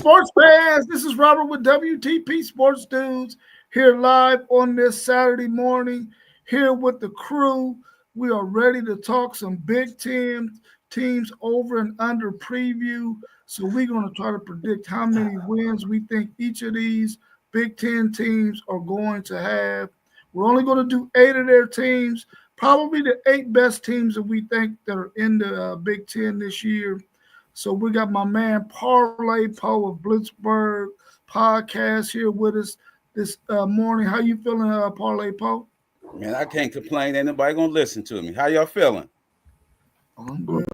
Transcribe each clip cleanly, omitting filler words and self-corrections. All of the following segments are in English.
sports fans, this is Robert with WTP Sports Dudes here live on this Saturday morning, here with the crew. We are ready to talk some Big Ten teams over and under preview. So we're going to try to predict how many wins we think each of these Big Ten teams are going to have. We're only going to do 8 of their teams, probably the 8 best teams that we think that are in the Big Ten this year. So we got my man Parlay Poe of Blitzburg podcast here with us this morning. How you feeling, Parlay Poe? Man, I can't complain. Ain't nobody gonna listen to me. How y'all feeling? I'm good.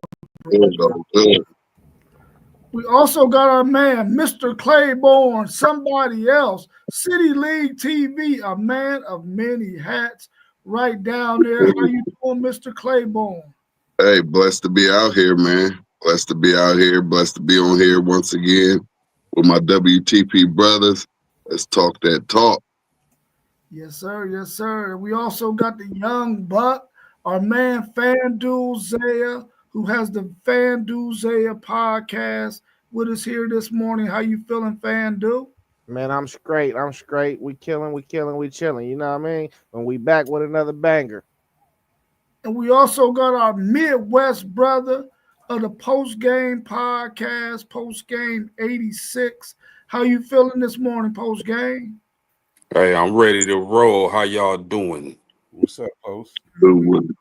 We also got our man, Mr. Claiborne, somebody else, City League TV, a man of many hats, right down there. How you doing, Mr. Claiborne? Hey, blessed to be out here, man. Blessed to be out here. Blessed to be on here once again with my WTP brothers. Let's talk that talk. Yes, sir. Yes, sir. We also got the young buck, our man FanDuel Zaya, who has the FanDuel Zaya podcast with us here this morning. How you feeling, FanDuel? Man, I'm straight. We chilling. You know what I mean? When we back with another banger. And we also got our Midwest brother of the Post Game podcast, Post Game 86. How you feeling this morning, Post Game? Hey, I'm ready to roll. How y'all doing? What's up, Post? Good.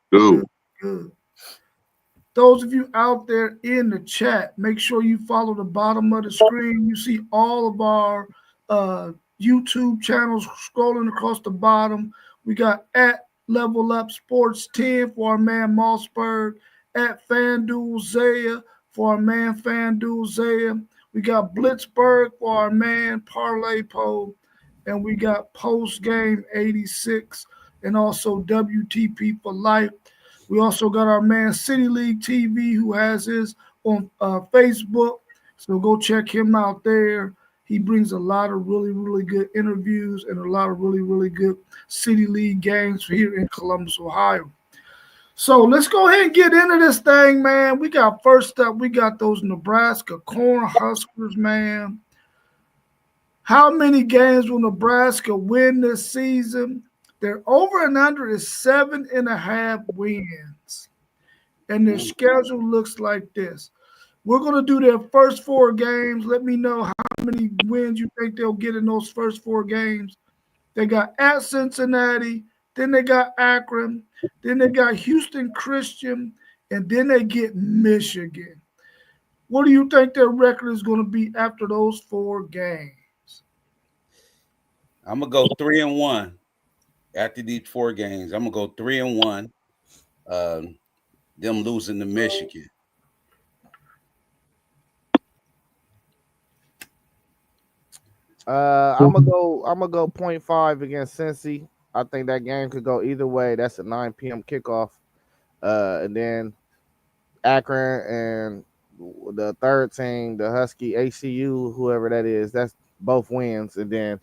Those of you out there in the chat, make sure you follow the bottom of the screen. You see all of our YouTube channels scrolling across the bottom. We got at Level Up Sports 10 for our man Mossberg, at FanDuel Zaya for our man FanDuel Zaya. We got Blitzburg for our man Parlay Poe, and we got Post Game 86 and also WTP for life. We also got our man City League TV who has his on Facebook, so go check him out there. He brings a lot of really, really good interviews and a lot of really, really good City League games here in Columbus, Ohio. So let's go ahead and get into this thing, man. We got first up, we got those Nebraska Cornhuskers, man. How many games will Nebraska win this season? Their over and under is 7.5 wins. And their schedule looks like this. We're going to do their first 4 games. Let me know how many wins you think they'll get in those first 4 games. They got at Cincinnati, then they got Akron, then they got Houston Christian, and then they get Michigan. What do you think their record is going to be after those 4 games? I'm gonna go 3-1 after these 4 games. I'm gonna go 3-1. Them losing to Michigan. I'm gonna go 0.5 against Cincy. I think that game could go either way. That's a 9 p.m. kickoff. And then Akron and the third team, the Husky ACU, whoever that is, that's both wins. And then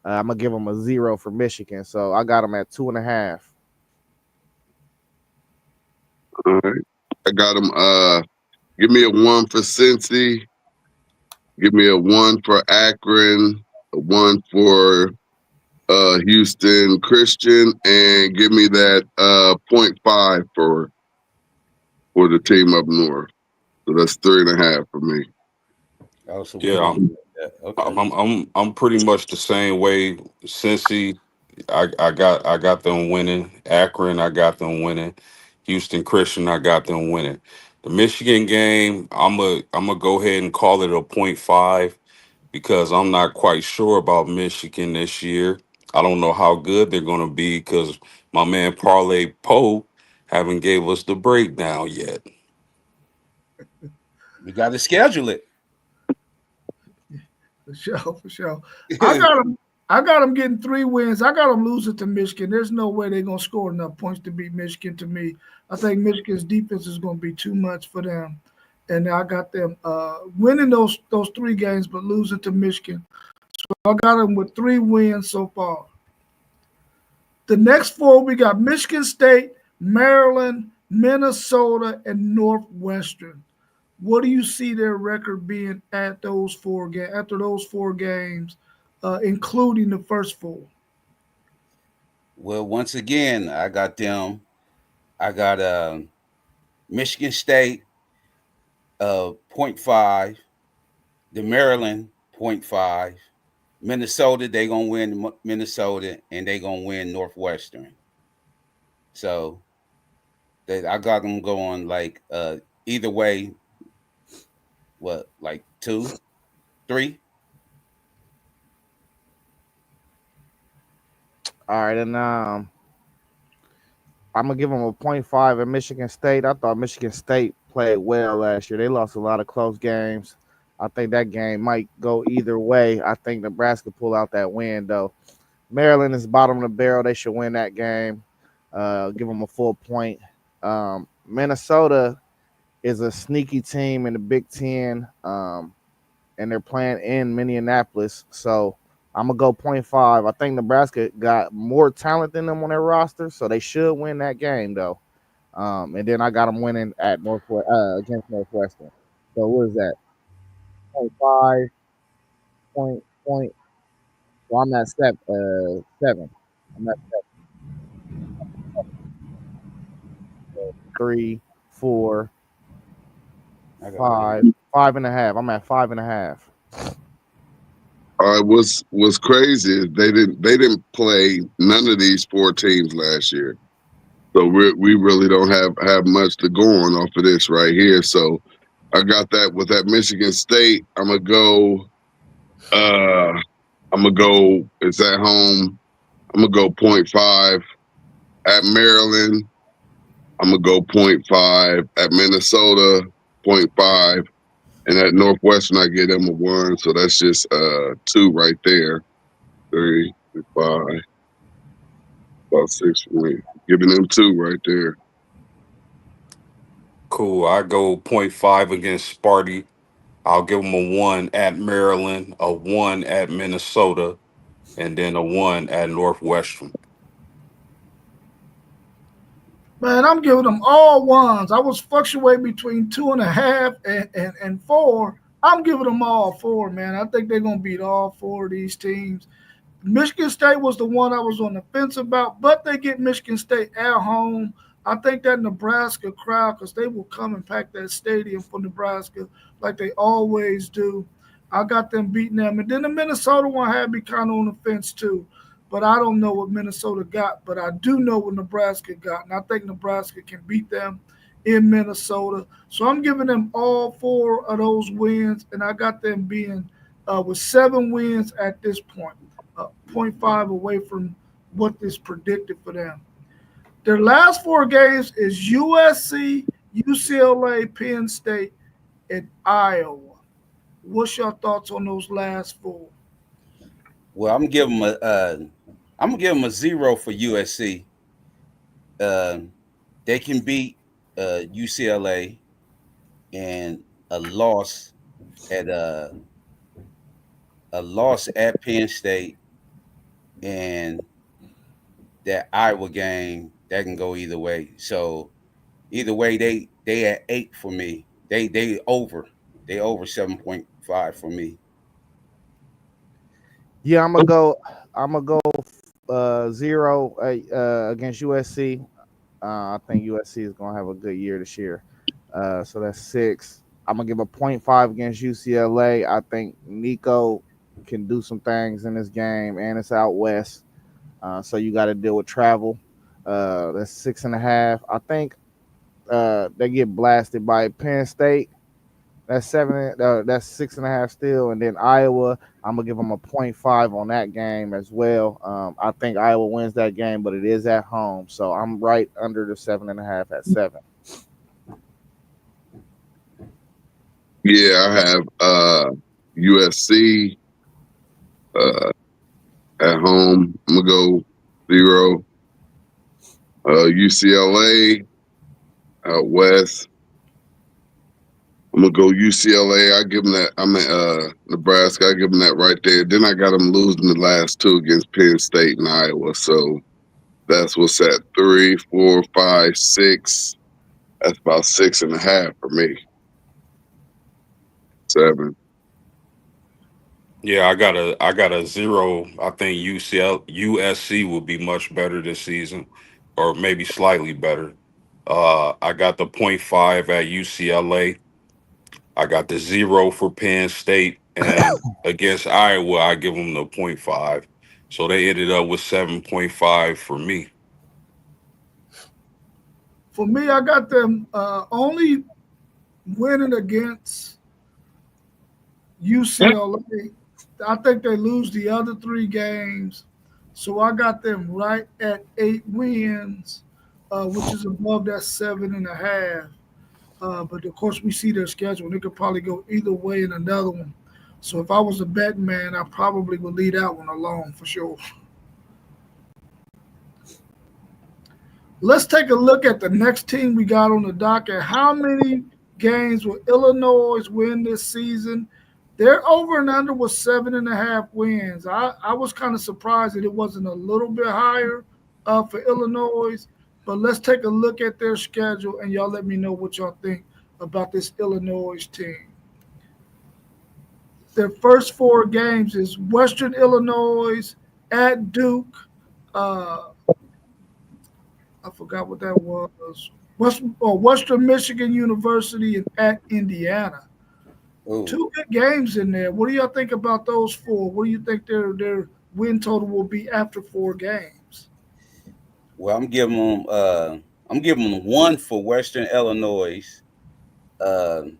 I'm gonna give them a 0 for Michigan. So I got them at 2.5. All right. I got them. Give me a 1 for Cincy. Give me a 1 for Akron. A 1 for Houston Christian, and give me that 0.5 for the team up north. So that's 3.5 for me. Yeah, Okay. I'm pretty much the same way. Cincy, I got them winning. Akron, I got them winning. Houston Christian, I got them winning. The Michigan game, I'm a go ahead and call it a 0.5 because I'm not quite sure about Michigan this year. I don't know how good they're going to be because my man Parlay Poe haven't gave us the breakdown yet. We got to schedule it. For sure. I got them getting 3 wins. I got them losing to Michigan. There's no way they're going to score enough points to beat Michigan to me. I think Michigan's defense is going to be too much for them. And I got them winning those 3 games but losing to Michigan. So I got them with 3 wins so far. The next 4, we got Michigan State, Maryland, Minnesota, and Northwestern. What do you see their record being at those after those 4 games, including the first 4? Well, once again, I got them. I got Michigan State 0.5, the Maryland 0.5, Minnesota, they gonna win Minnesota, and they gonna win Northwestern. So I got them going like either way. What, like 2, 3? All right, and I'm gonna give them a 0.5 at Michigan State. I thought Michigan State played well last year. They lost a lot of close games. I think that game might go either way. I think Nebraska pull out that win though. Maryland is bottom of the barrel. They should win that game. Give them a full point. Minnesota is a sneaky team in the Big Ten, and they're playing in Minneapolis. So I'm gonna go 0.5. I think Nebraska got more talent than them on their roster, so they should win that game though. And then I got them winning at against Northwestern. So what is that? 0.5 point. Well, I'm at 7. I'm at 3, 4, 5, 5.5. I'm at 5.5. What's crazy is they didn't play none of these 4 teams last year, so we really don't have much to go on off of this right here. So I got that with that Michigan State. I'm gonna go. It's at home. I'm gonna go 0.5 at Maryland. I'm gonna go 0.5 at Minnesota. 0.5. And at Northwestern, I give them a 1, so that's just 2 right there. 3, 5, about 6 for me. Giving them 2 right there. Cool. I go 0.5 against Sparty. I'll give them a 1 at Maryland, a 1 at Minnesota, and then a 1 at Northwestern. Man, I'm giving them all 1s. I was fluctuating between 2.5 and 4. I'm giving them all 4, man. I think they're gonna beat all 4 of these teams. Michigan State was the one I was on the fence about, but they get Michigan State at home. I think that Nebraska crowd, because they will come and pack that stadium for Nebraska like they always do. I got them beating them. And then the Minnesota one had me kind of on the fence too. But I don't know what Minnesota got, but I do know what Nebraska got. And I think Nebraska can beat them in Minnesota. So I'm giving them all 4 of those wins, and I got them being with 7 wins at this point. 0.5 away from what is predicted for them. Their last 4 games is USC, UCLA, Penn State, and Iowa. What's your thoughts on those last 4? Well, I'm gonna give them a 0 for USC. They can beat UCLA, and a loss at Penn State, and that Iowa game that can go either way. So either way, they at 8 for me. They over 7.5 for me. Yeah, I'm gonna go 0 against USC. I think USC is gonna have a good year this year. So that's 6. I'm gonna give a 0.5 against UCLA. I think Nico can do some things in this game, and it's out west. So you got to deal with travel. That's 6.5. I think they get blasted by Penn State. That's 7. That's 6.5 still, and then Iowa. I'm gonna give them a 0.5 on that game as well. I think Iowa wins that game, but it is at home, so I'm right under the 7.5 at 7. Yeah, I have USC at home. I'm gonna go 0. UCLA out west. I'm gonna go UCLA. I give them that. I'm at Nebraska. I give them that right there. Then I got them losing the last 2 against Penn State and Iowa. So that's what's at 3, 4, 5, 6. That's about 6.5 for me. 7. Yeah, I got a 0. I think USC will be much better this season, or maybe slightly better. I got the .5 at UCLA. I got the 0 for Penn State, and against Iowa, I give them the .5. So they ended up with 7.5 for me. For me, I got them only winning against UCLA. I think they lose the other 3 games. So I got them right at 8 wins, which is above that 7.5. But of course, we see their schedule. They could probably go either way in another one. So if I was a betting man, I probably would leave that one alone for sure. Let's take a look at the next team we got on the docket. How many games will Illinois win this season? Their over and under was 7.5 wins. I was kind of surprised that it wasn't a little bit higher for Illinois. But let's take a look at their schedule, and y'all let me know what y'all think about this Illinois team. Their first 4 games is Western Illinois, at Duke. I forgot what that was. Western Michigan University and at Indiana. Ooh. 2 good games in there. What do y'all think about those 4? What do you think their win total will be after 4 games? Well, I'm giving them 1 for Western Illinois. The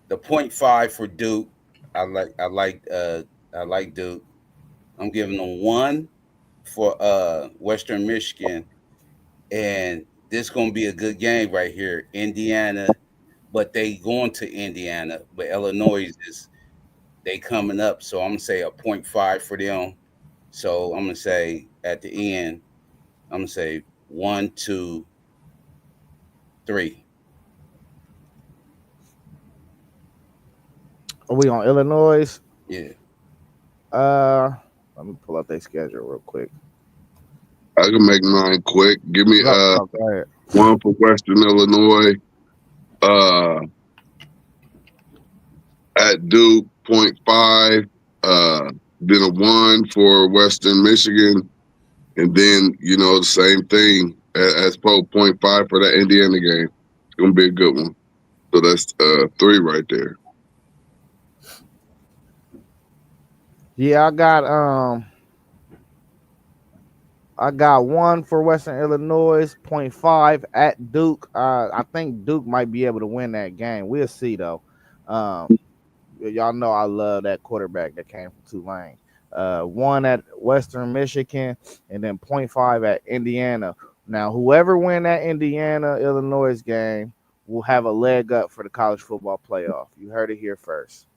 .5 for Duke. I like Duke. I'm giving them 1 for Western Michigan, and this gonna be a good game right here. Indiana, but they going to Indiana, but Illinois they coming up, so I'm gonna say a .5 for them. So I'm gonna say at the end, I'm gonna say 1, 2, 3. Are we on Illinois? Yeah. Let me pull up their schedule real quick. I can make mine quick. Give me Go ahead. 1 for Western Illinois. At Duke, .5. Then a 1 for Western Michigan. And then, the same thing as Pope, .5 for that Indiana game. It's going to be a good one. So that's 3 right there. Yeah, I got 1 for Western Illinois, .5 at Duke. I think Duke might be able to win that game. We'll see though. Y'all know I love that quarterback that came from Tulane. 1 at Western Michigan, and then .5 at Indiana. Now, whoever win that Indiana Illinois game will have a leg up for the college football playoff. You heard it here first.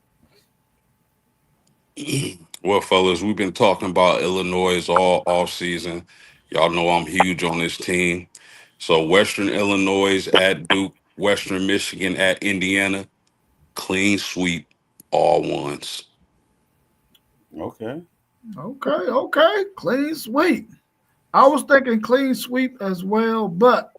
Well, fellas, we've been talking about Illinois all off season. Y'all know I'm huge on this team. So Western Illinois at Duke, Western Michigan at Indiana, clean sweep, all ones. Okay. Okay. Clean sweep. I was thinking clean sweep as well, but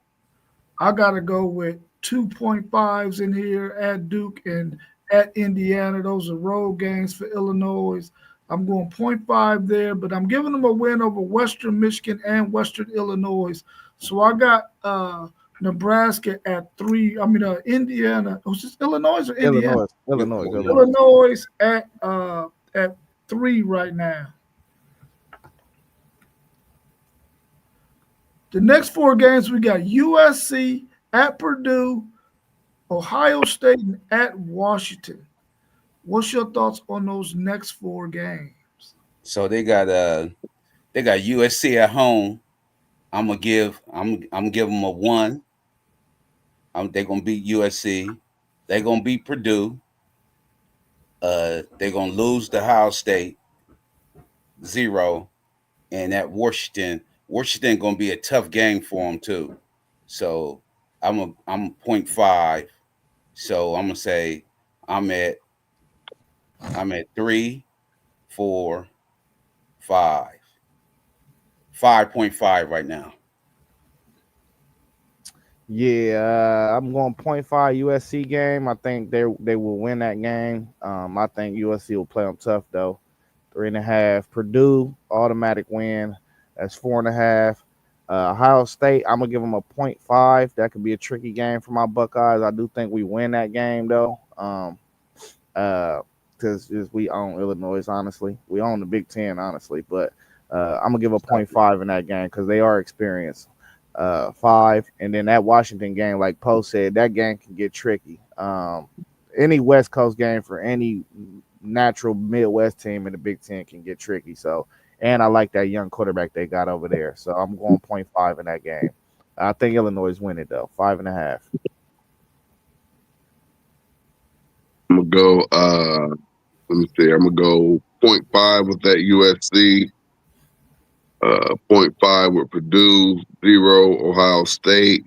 I got to go with 2.5s in here at Duke and at Indiana. Those are road games for Illinois. I'm going 0.5 there, but I'm giving them a win over Western Michigan and Western Illinois. So I got Nebraska at 3. Indiana. Was this Illinois or Indiana? Illinois at 3 right now. The next 4 games, we got USC at Purdue, Ohio State, and at Washington. What's your thoughts on those next 4 games? So they got USC at home. I'm gonna give them a 1. They're gonna beat USC. They're gonna beat Purdue. They're gonna lose to Ohio State 0, and at Washington gonna be a tough game for them too. So I'm 0.5. So I'm gonna say I'm at 3, 4, 5. 5.5 right now. Yeah, I'm going 0.5 USC game. I think they will win that game. I think USC will play them tough though. 3.5. Purdue automatic win. That's 4.5. Ohio State, I'm gonna give them a 0.5. That could be a tricky game for my Buckeyes. I do think we win that game though. Because we own Illinois, honestly. We own the Big Ten, honestly. But I'm gonna give a 0.5 in that game because they are experienced. 5, and then that Washington game, like Poe said, that game can get tricky. Any West Coast game for any natural Midwest team in the Big Ten can get tricky. So, and I like that young quarterback they got over there. So I'm going 0.5 in that game. I think Illinois win it though, 5.5. I'm gonna go. Let me see. I'm gonna go 0.5 with that USC. 0.5 with Purdue, 0 Ohio State,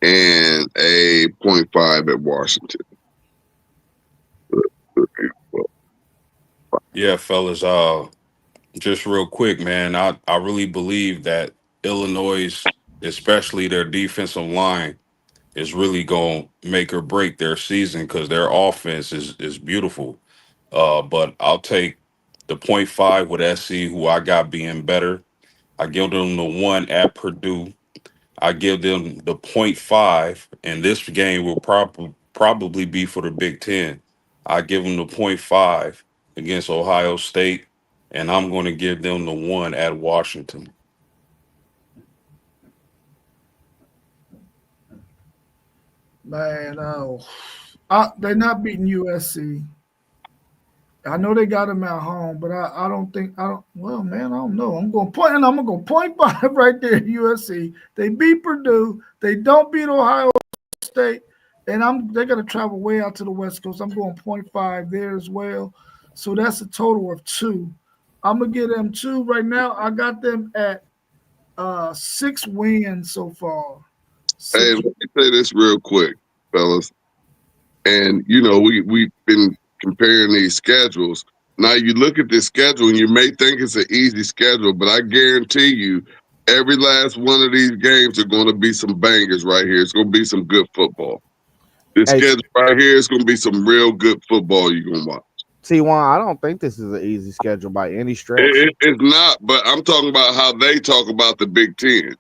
and a 0.5 at Washington. Yeah, fellas. Just real quick, man. I really believe that Illinois, especially their defensive line, is really going to make or break their season because their offense is beautiful. But I'll take the .5 with SC, who I got being better. I give them the 1 at Purdue. I give them the .5, and this game will probably be for the Big Ten. I give them the .5 against Ohio State, and I'm going to give them the 1 at Washington. Man, they're not beating USC. I know they got them at home, but I don't think I don't. Well, man, I don't know. I'm going point, and I'm gonna go 0.5 right there. USC. They beat Purdue. They don't beat Ohio State, and they're gonna travel way out to the West Coast. I'm going 0.5 there as well. So that's a total of 2. I'm gonna give them 2 right now. I got them at 6 wins so far. Hey, 6. let me say this real quick, fellas. And we've been comparing these schedules. Now you look at this schedule and you may think it's an easy schedule, but I guarantee you, every last one of these games are going to be some bangers right here. It's going to be some good football. This Hey, schedule right here is going to be some real good football you're going to watch. T1, I don't think this is an easy schedule by any stretch. It's not, but I'm talking about how they talk about the Big Ten.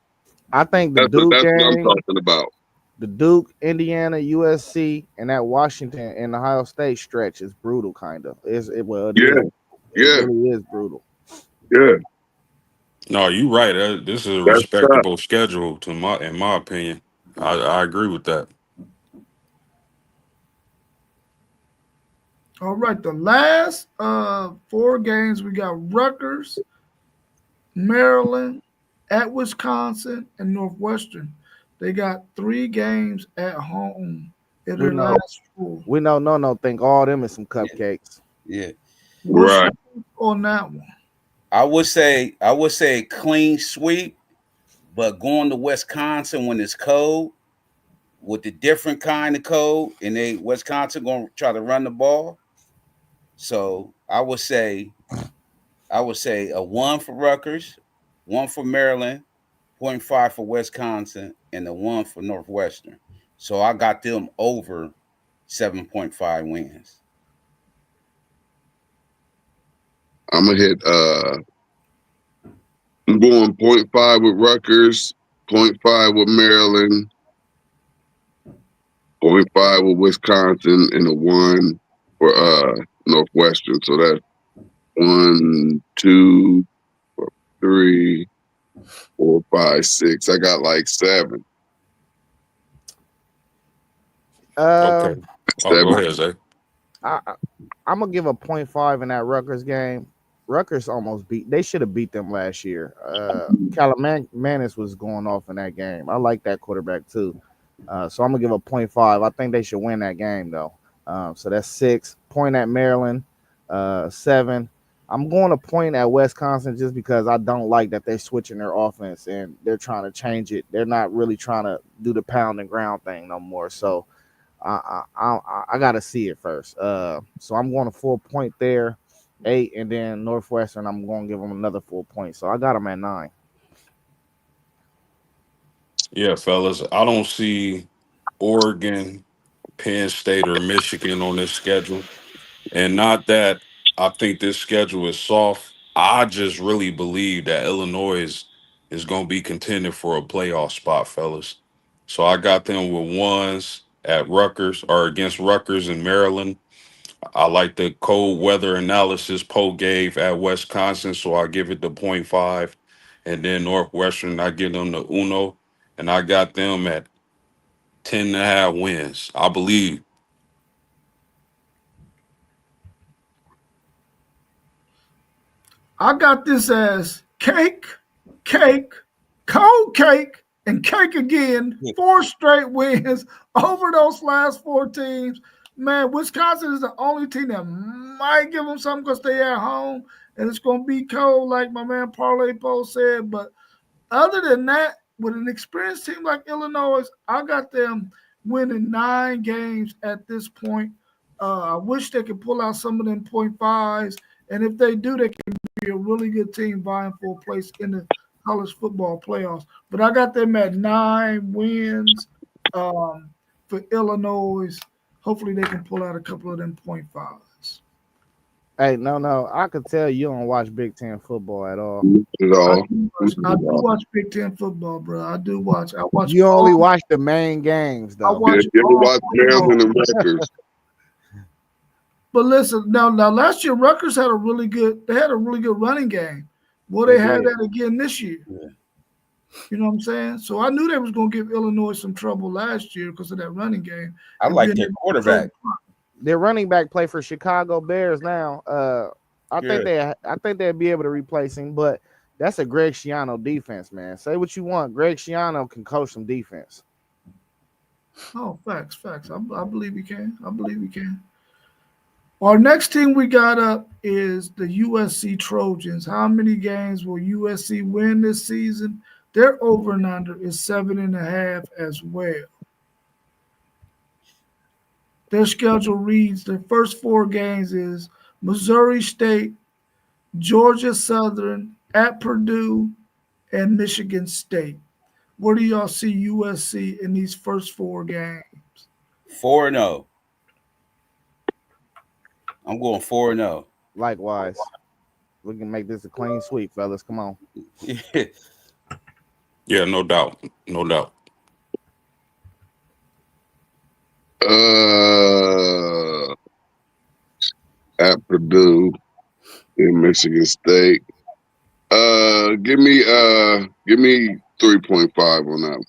I think That's what I'm talking about. The Duke, Indiana, USC, and that Washington and Ohio State stretch is brutal, kind of. It Yeah, is. It yeah, really is brutal. yeah. No, you're right. This is a That's tough. respectable schedule, in my opinion. I agree with that. All right, the last 4 games we got Rutgers, Maryland, at Wisconsin, and Northwestern. They got 3 games at home in We their know, last 4. no, think all them is some cupcakes. Yeah. What's Right. on that one? I would say a clean sweep, but going to Wisconsin when it's cold with the different kind of cold, and Wisconsin gonna try to run the ball. So I would say a 1 for Rutgers, 1 for Maryland, 0.5 for Wisconsin, and a 1 for Northwestern. So I got them over 7.5 wins. I'm gonna hit. I'm going 0.5 with Rutgers, 0.5 with Maryland, 0.5 with Wisconsin, and a 1 for Northwestern. So that's 1, 2, 3, 4, 5, 6. I got like 7. Uh, Okay. Oh, go 7. ahead, Zay. I'm gonna give a 0.5 in that Rutgers game. Rutgers almost beat. They should have beat them last year. Calamanis was going off in that game. I like that quarterback too. So I'm gonna give a 0.5. I think they should win that game though. So that's 6. Point at Maryland. 7. I'm going to point at Wisconsin just because I don't like that they're switching their offense and they're trying to change it. They're not really trying to do the pound and ground thing no more. So I got to see it first. So I'm going to 4 point there, 8, and then Northwestern. I'm going to give them another 4 points. So I got them at 9. Yeah, fellas, I don't see Oregon, Penn State, or Michigan on this schedule. And not that I think this schedule is soft. I just really believe that Illinois is going to be contending for a playoff spot, fellas. So I got them with ones at Rutgers or against Rutgers in Maryland. I like the cold weather analysis Poe gave at Wisconsin, so I give it the .5. And then Northwestern, I give them the Uno, and I got them at 10.5 wins. I believe. I got this as cake, cold cake, and cake again. 4 straight wins over those last 4 teams. Man, Wisconsin is the only team that might give them something because they're at home and it's going to be cold, like my man Parlay Poe said. But other than that, with an experienced team like Illinois, I got them winning 9 games at this point. I wish they could pull out some of them .5s. And if they do, they can be a really good team vying for a place in the college football playoffs. But I got them at 9 wins for Illinois. Hopefully they can pull out a couple of them .5s. Hey, no. I could tell you don't watch Big Ten football at all. At all. I do watch Big Ten football, bro. I do watch. I watch. You only watch the main games, though. I watch Yeah, you ever watch Maryland and Rutgers? But listen, now last year Rutgers had a really good running game. Well, they had that again this year. Yeah. You know what I'm saying? So I knew they was going to give Illinois some trouble last year because of that running game. I like their quarterback. Their running back play for Chicago Bears now. I think they'd be able to replace him, but that's a Greg Schiano defense, man. Say what you want, Greg Schiano can coach some defense. Oh, facts. I believe he can. Our next team we got up is the USC Trojans. How many games will USC win this season? Their over and under is 7.5 as well. Their schedule reads their first 4 games is Missouri State, Georgia Southern, at Purdue, and Michigan State. Where do y'all see USC in these first 4 games? 4-0. I'm going 4-0. Likewise. We can make this a clean sweep, fellas. Come on. Yeah, no doubt. At Purdue in Michigan State. Give me 3.5 on that.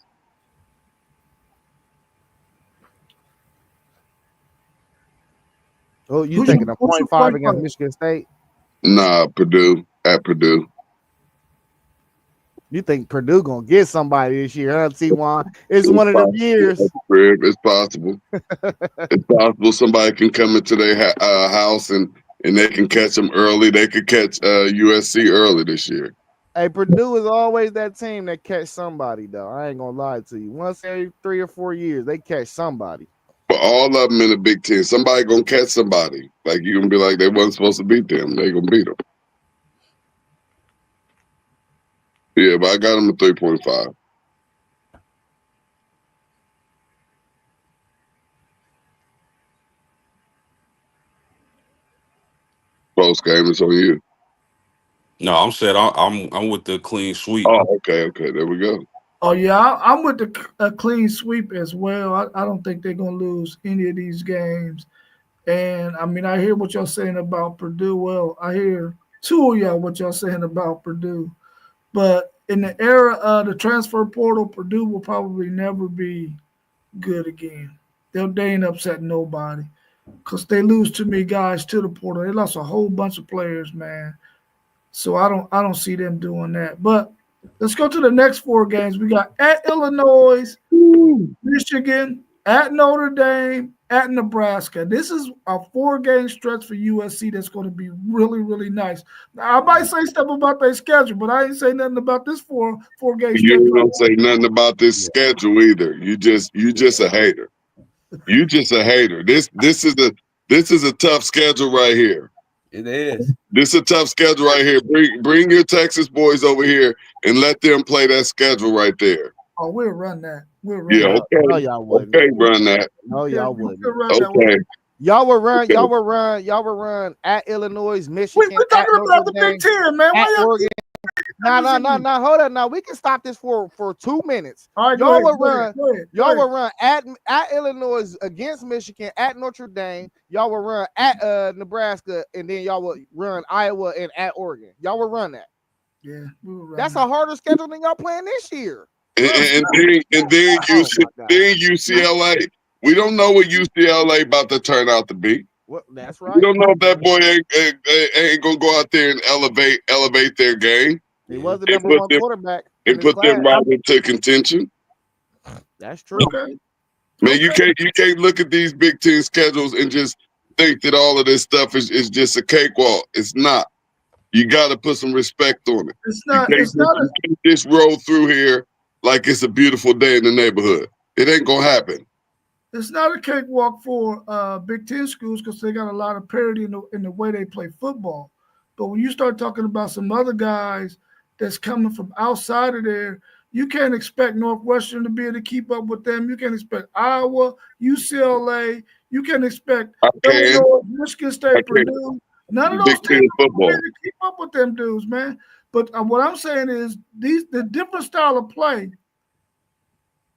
Oh, you thinking a .5 against Michigan State? Nah, Purdue. At Purdue. You think Purdue gonna get somebody this year, huh, T1? It's one of them years. It's possible. It's possible somebody can come into their house and they can catch them early. They could catch USC early this year. Hey, Purdue is always that team that catch somebody, though. I ain't gonna lie to you. Once every 3 or 4 years, they catch somebody. But all of them in the Big Ten, somebody gonna catch somebody. Like you gonna be like they wasn't supposed to beat them. They gonna beat them. Yeah, but I got them at 3.5. Post game is on you. No, I'm with the clean sweep. Oh, okay. There we go. Oh, yeah, I'm with a clean sweep as well. I don't think they're going to lose any of these games. And, I mean, I hear what y'all saying about Purdue. Well, I hear 2 of y'all what y'all saying about Purdue. But in the era of the transfer portal, Purdue will probably never be good again. They ain't upsetting nobody because they lose too many guys to the portal. They lost a whole bunch of players, man. So I don't see them doing that. But let's go to the next 4 games. We got at Illinois, Michigan, at Notre Dame, at Nebraska. This is a 4-game stretch for USC that's going to be really, really nice. Now, I might say stuff about their schedule, but I ain't say nothing about this 4-game stretch. You don't say nothing about this schedule either. You just a hater. You just a hater. This is a tough schedule right here. It is. This is a tough schedule right here. Bring your Texas boys over here and let them play that schedule right there. Oh, we'll run that. We'll run Yeah, that. okay. No, y'all wouldn't. Okay, run that. No, Yeah, y'all we wouldn't. could run that. Okay. Y'all would run. Okay. Y'all would run at Illinois, We're Michigan, at talking Notre about the Dame, Big Ten, man. at Why y'all Oregon. No. Hold on. Now we can stop this for 2 minutes. All right, Y'all go would ahead. Y'all will run at Illinois against Michigan, at Notre Dame. Y'all will run at Nebraska, and then y'all will run Iowa and at Oregon. Y'all will run that. Yeah, we will run That's that. a harder schedule than y'all playing this year. And then Oh, my God. UCLA. We don't know what UCLA about to turn out to be. Well, that's We right. don't know if that boy ain't gonna go out there and elevate their game He was the and number put one them quarterback in and his put them class. right into contention. That's true. Okay. Man, you can't look at these Big Ten schedules and just think that all of this stuff is just a cakewalk. It's not. You got to put some respect on it. It's You not. can't, It's not. you can't just roll through here like it's a beautiful day in the neighborhood. It ain't gonna happen. It's not a cakewalk for Big Ten schools because they got a lot of parity in the way they play football. But when you start talking about some other guys that's coming from outside of there, you can't expect Northwestern to be able to keep up with them. You can't expect Iowa, UCLA. You can't expect I can. Illinois, Michigan I State, can. Purdue. None of Big those Ten teams are football. able to keep up with them dudes, man. But what I'm saying is the different style of play,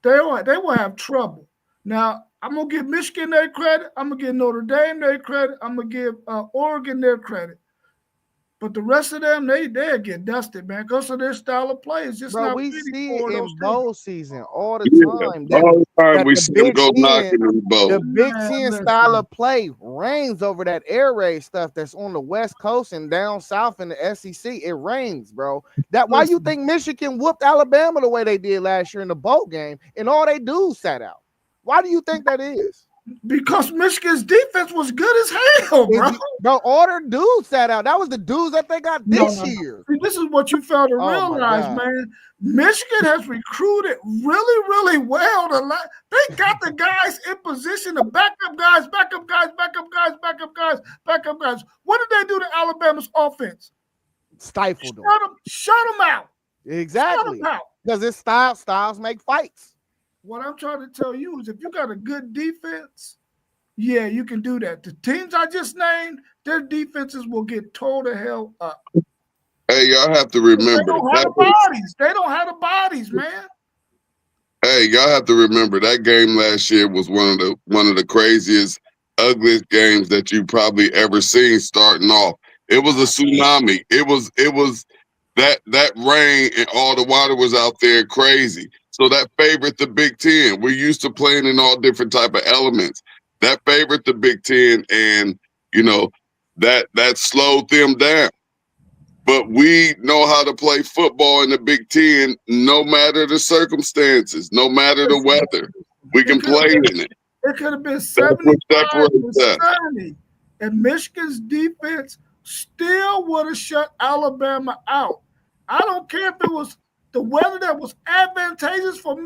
they will have trouble. Now, I'm going to give Michigan their credit. I'm going to give Notre Dame their credit. I'm going to give Oregon their credit. But the rest of them, they'll get dusted, man, because of their style of play. It's just Bro, not we fitting see for it those in teams. bowl season all the Yeah, time. all the time that we the see them Big go Ten- knocking in the bowl. The Big Man, Ten listen. style of play reigns over that air raid stuff that's on the West Coast and down south in the SEC. It reigns, bro. Why you Listen. think Michigan whooped Alabama the way they did last year in the bowl game and all they dudes sat out? Why do you think that is? Because Michigan's defense was good as hell, bro. Bro, all their dudes sat out. That was the dudes that they got this No. year. See, this is what you fail to Oh, my realize, God. man. Michigan has recruited really, really well. They got the guys in position to backup guys. What did they do to Alabama's offense? Stifled them. Shut them out. Exactly. Shut them out. Because it's styles make fights. What I'm trying to tell you is if you got a good defense, yeah, you can do that. The teams I just named, their defenses will get tore the hell up. Hey, y'all have to They remember don't have the bodies. They don't have the bodies, man. Hey, y'all have to remember that game last year was one of the craziest, ugliest games that you probably ever seen starting off. It was a tsunami. It was that rain and all the water was out there crazy. So that favored the Big Ten. We're used to playing in all different type of elements. That favored the Big Ten, and that slowed them down. But we know how to play football in the Big Ten, no matter the circumstances, no matter the weather. We can play in it. It could have been That's what 75 separates to us. 70, and Michigan's defense still would have shut Alabama out. I don't care if it was the weather that was advantageous for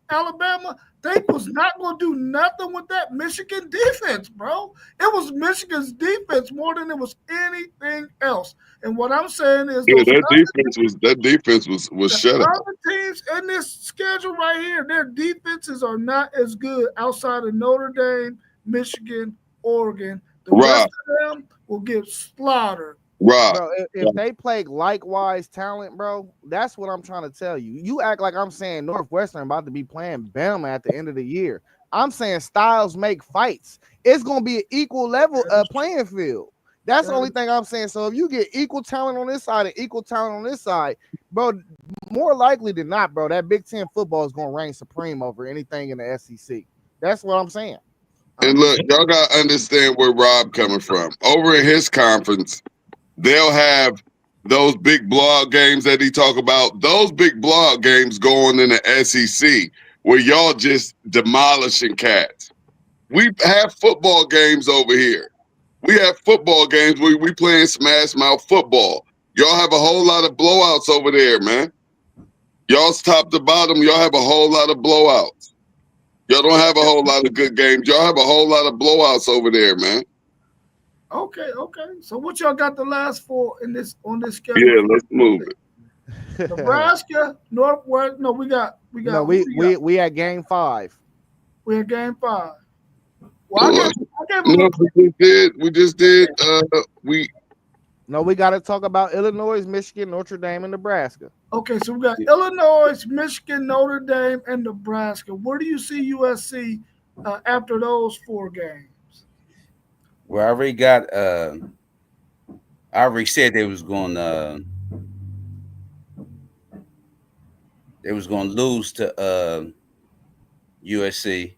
Alabama. They was not going to do nothing with that Michigan defense, bro. It was Michigan's defense more than it was anything else. And what I'm saying is, that defense was shut out. Other teams in this schedule right here, their defenses are not as good outside of Notre Dame, Michigan, Oregon. The rest of them will get slaughtered. Right. Bro, if they play likewise talent, bro, that's what I'm trying to tell you. You act like I'm saying Northwestern about to be playing Bama at the end of the year. I'm saying styles make fights. It's going to be an equal level playing field. That's the only thing I'm saying. So if you get equal talent on this side and equal talent on this side, bro, more likely than not, bro, that Big Ten football is going to reign supreme over anything in the SEC. That's what I'm saying. And look, y'all got to understand where Rob coming from. Over in his conference, they'll have those big blowout games that he talk about. Those big blowout games going in the SEC where y'all just demolishing cats. We have football games over here. We have football games where we playing smash mouth football. Y'all have a whole lot of blowouts over there, man. Y'all's top to bottom. Y'all have a whole lot of blowouts. Y'all don't have a whole lot of good games. Y'all have a whole lot of blowouts over there, man. Okay. So what y'all got the last four on this schedule? Yeah, let's move it. Nebraska, Northwest. No, we got We got No, we at game 5. we're in game 5. Well, I gave them No, we just did. We got to talk about Illinois, Michigan, Notre Dame, and Nebraska. okay. So we got Illinois, Michigan, Notre Dame, and Nebraska. Where do you see USC after those 4 games? Well, I already got. I already said they was going. They was going to lose to USC.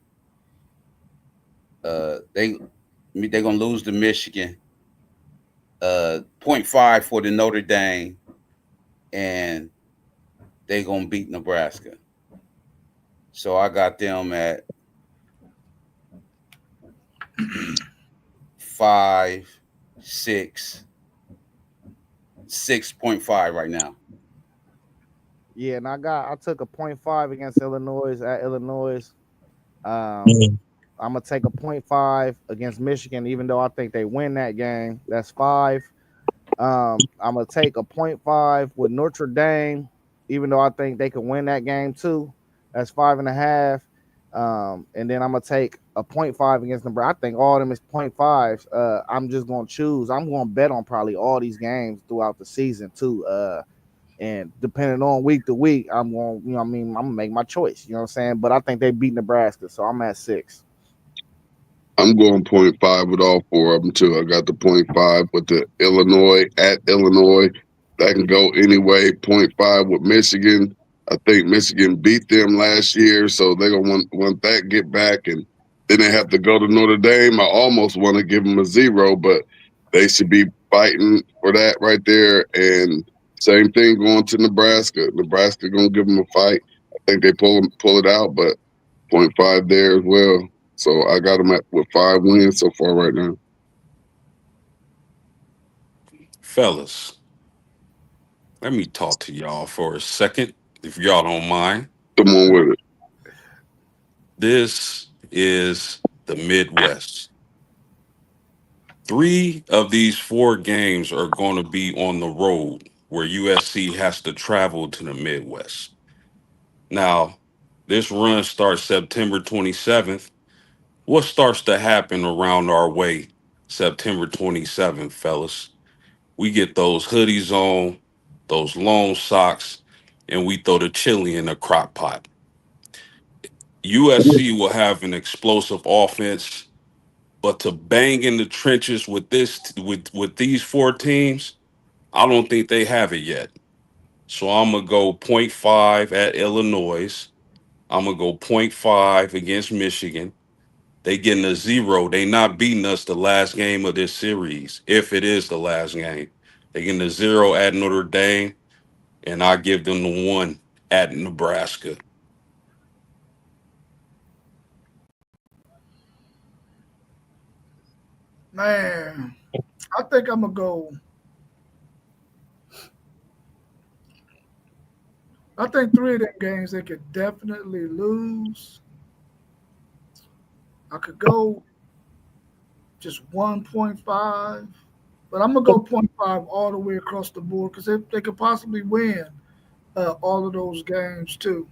They're going to lose to Michigan. 0.5 for the Notre Dame, and they're going to beat Nebraska. So I got them at 5, 6, 6.5 right now. Yeah, and I took a 0.5 against Illinois at Illinois. I'm gonna take a 0.5 against Michigan, even though I think they win that game. That's 5. I'm gonna take a 0.5 with Notre Dame, even though I think they could win that game too. That's 5.5. And then I'm gonna take a 0.5 against Nebraska. I think all of them is 0.5s. I'm just gonna choose. I'm gonna bet on probably all these games throughout the season too. And depending on week to week, I'm gonna make my choice. You know what I'm saying? But I think they beat Nebraska, so I'm at 6. I'm going 0.5 with all 4 of them too. I got the 0.5 with the Illinois at Illinois. That can go anyway. 0.5 with Michigan. I think Michigan beat them last year, so they're gonna want that get back, and then they have to go to Notre Dame. I almost want to give them a 0, but they should be fighting for that right there. And same thing going to Nebraska. Nebraska gonna give them a fight. I think they pull it out, but 0.5 there as well. So I got them with 5 wins so far right now. Fellas, let me talk to y'all for a second, if y'all don't mind. Come on with it. This is the Midwest. 3 of these 4 games are going to be on the road, where USC has to travel to the Midwest. Now, this run starts September 27th. What starts to happen around our way September 27th, fellas? We get those hoodies on, those long socks, and we throw the chili in the crock pot. USC will have an explosive offense, but to bang in the trenches with these 4 teams, I don't think they have it yet. So I'm gonna go 0.5 at Illinois. I'm gonna go 0.5 against Michigan. They getting a 0. They not beating us the last game of this series, if it is the last game. They getting a 0 at Notre Dame, and I give them the 1 at Nebraska. Man, I think I'm gonna go. I think 3 of them games they could definitely lose. I could go just 1.5, but I'm gonna go 0.5 all the way across the board because they could possibly win all of those games too.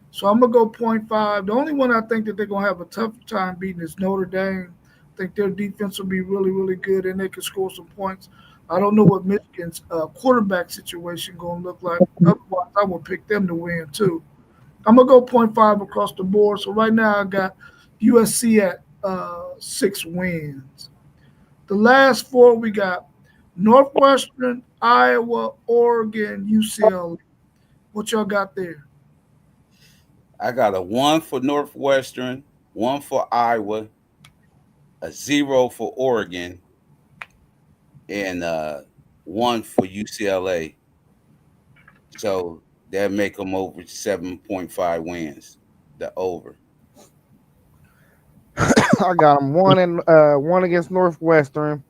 So I'm gonna go 0.5. The only one I think that they're gonna have a tough time beating is Notre Dame. I think their defense will be really, really good and they can score some points. I don't know what Michigan's quarterback situation gonna look like. Otherwise, I would pick them to win too. I'm gonna go 0.5 across the board. So right now I got USC at 6 wins. The last 4 we got Northwestern, Iowa, Oregon, UCLA. What y'all got there? I got a 1 for Northwestern, 1 for Iowa, a 0 for Oregon, and 1 for UCLA. So that make them over 7.5 wins. The over. I got them 1 against Northwestern.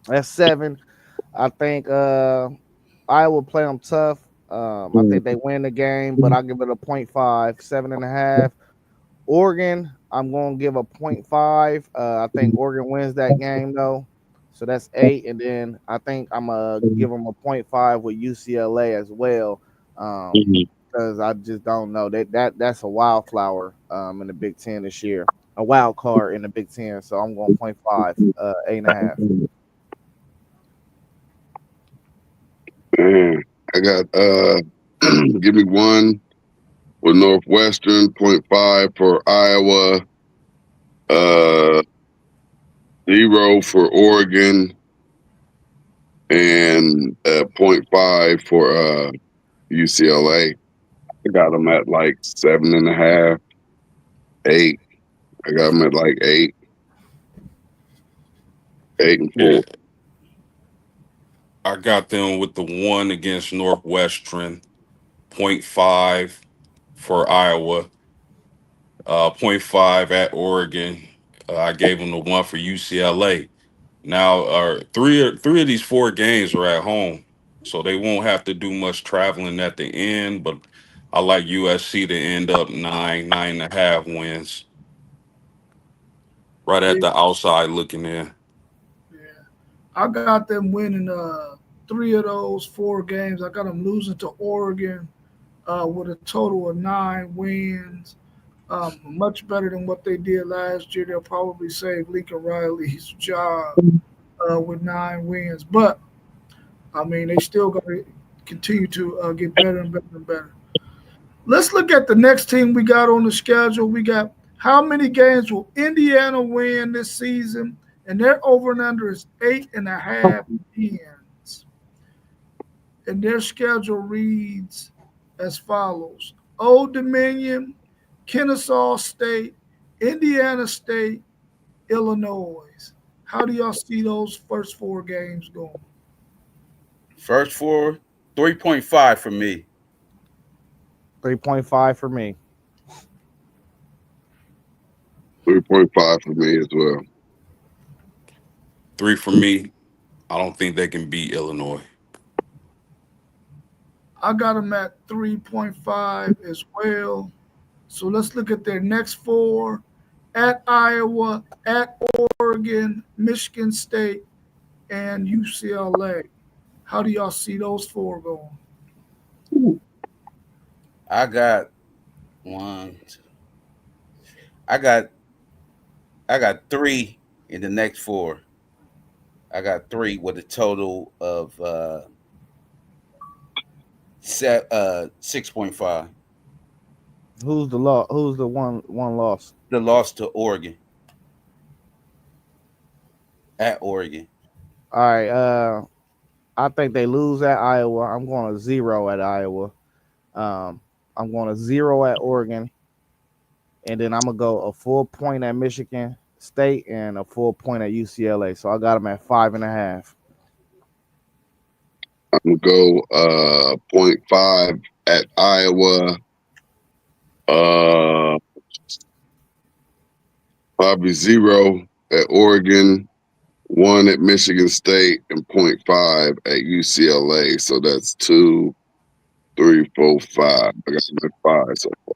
That's 7. I think I will play them tough. I think they win the game, but I'll give it a 0.5, 7.5. Oregon, I'm going to give a 0.5. I think Oregon wins that game, though. So that's 8. And then I think I'm going to give them a 0.5 with UCLA as well. because I just don't know that's a wildflower in the Big Ten this year, a wild card in the Big Ten. So I'm going 0.5, 8.5. Man, I got give me one for Northwestern, 0.5 for Iowa, 0 for Oregon, and 0.5 for UCLA. I got them at like 7.5, 8. I got them at like 8, 8 and 4. Yeah, I got them with the 1 against Northwestern, 0.5 for Iowa, 0.5 at Oregon. I gave them the 1 for UCLA. Now, three of these 4 games are at home, so they won't have to do much traveling at the end. But I like USC to end up 9.5 wins, right at Yeah, the outside looking in. yeah. I got them winning 3 of those 4 games. I got them losing to Oregon with a total of 9 wins. Much better than what they did last year. They'll probably save Lincoln Riley's job with 9 wins. But I mean, they still got to continue to get better and better and better. Let's look at the next team we got on the schedule. We got how many games will Indiana win this season? And their over and under is 8.5 wins. And their schedule reads as follows: Old Dominion, Kennesaw State, Indiana State, Illinois. How do y'all see those first 4 games going? First 4, 3.5 for me. 3.5 for me. 3.5 for me as well. 3 for me. I don't think they can beat Illinois. I got them at 3.5 as well. So let's look at their next 4: at Iowa, at Oregon, Michigan State, and UCLA. How do y'all see those 4 going? I got 1. I got 3 in the next 4. I got 3 with a total of 6.5. Who's the one loss? The loss to Oregon. At Oregon. All right. I think they lose at Iowa. I'm going to 0 at Iowa. I'm going to 0 at Oregon, and then I'm gonna go a full point at Michigan State and a full point at UCLA. So I got them at 5.5. I'm gonna go 0.5 at Iowa, probably 0 at Oregon, 1 at Michigan State, and 0.5 at UCLA. So that's 2, 3, 4, 5. I got them at 5 so far.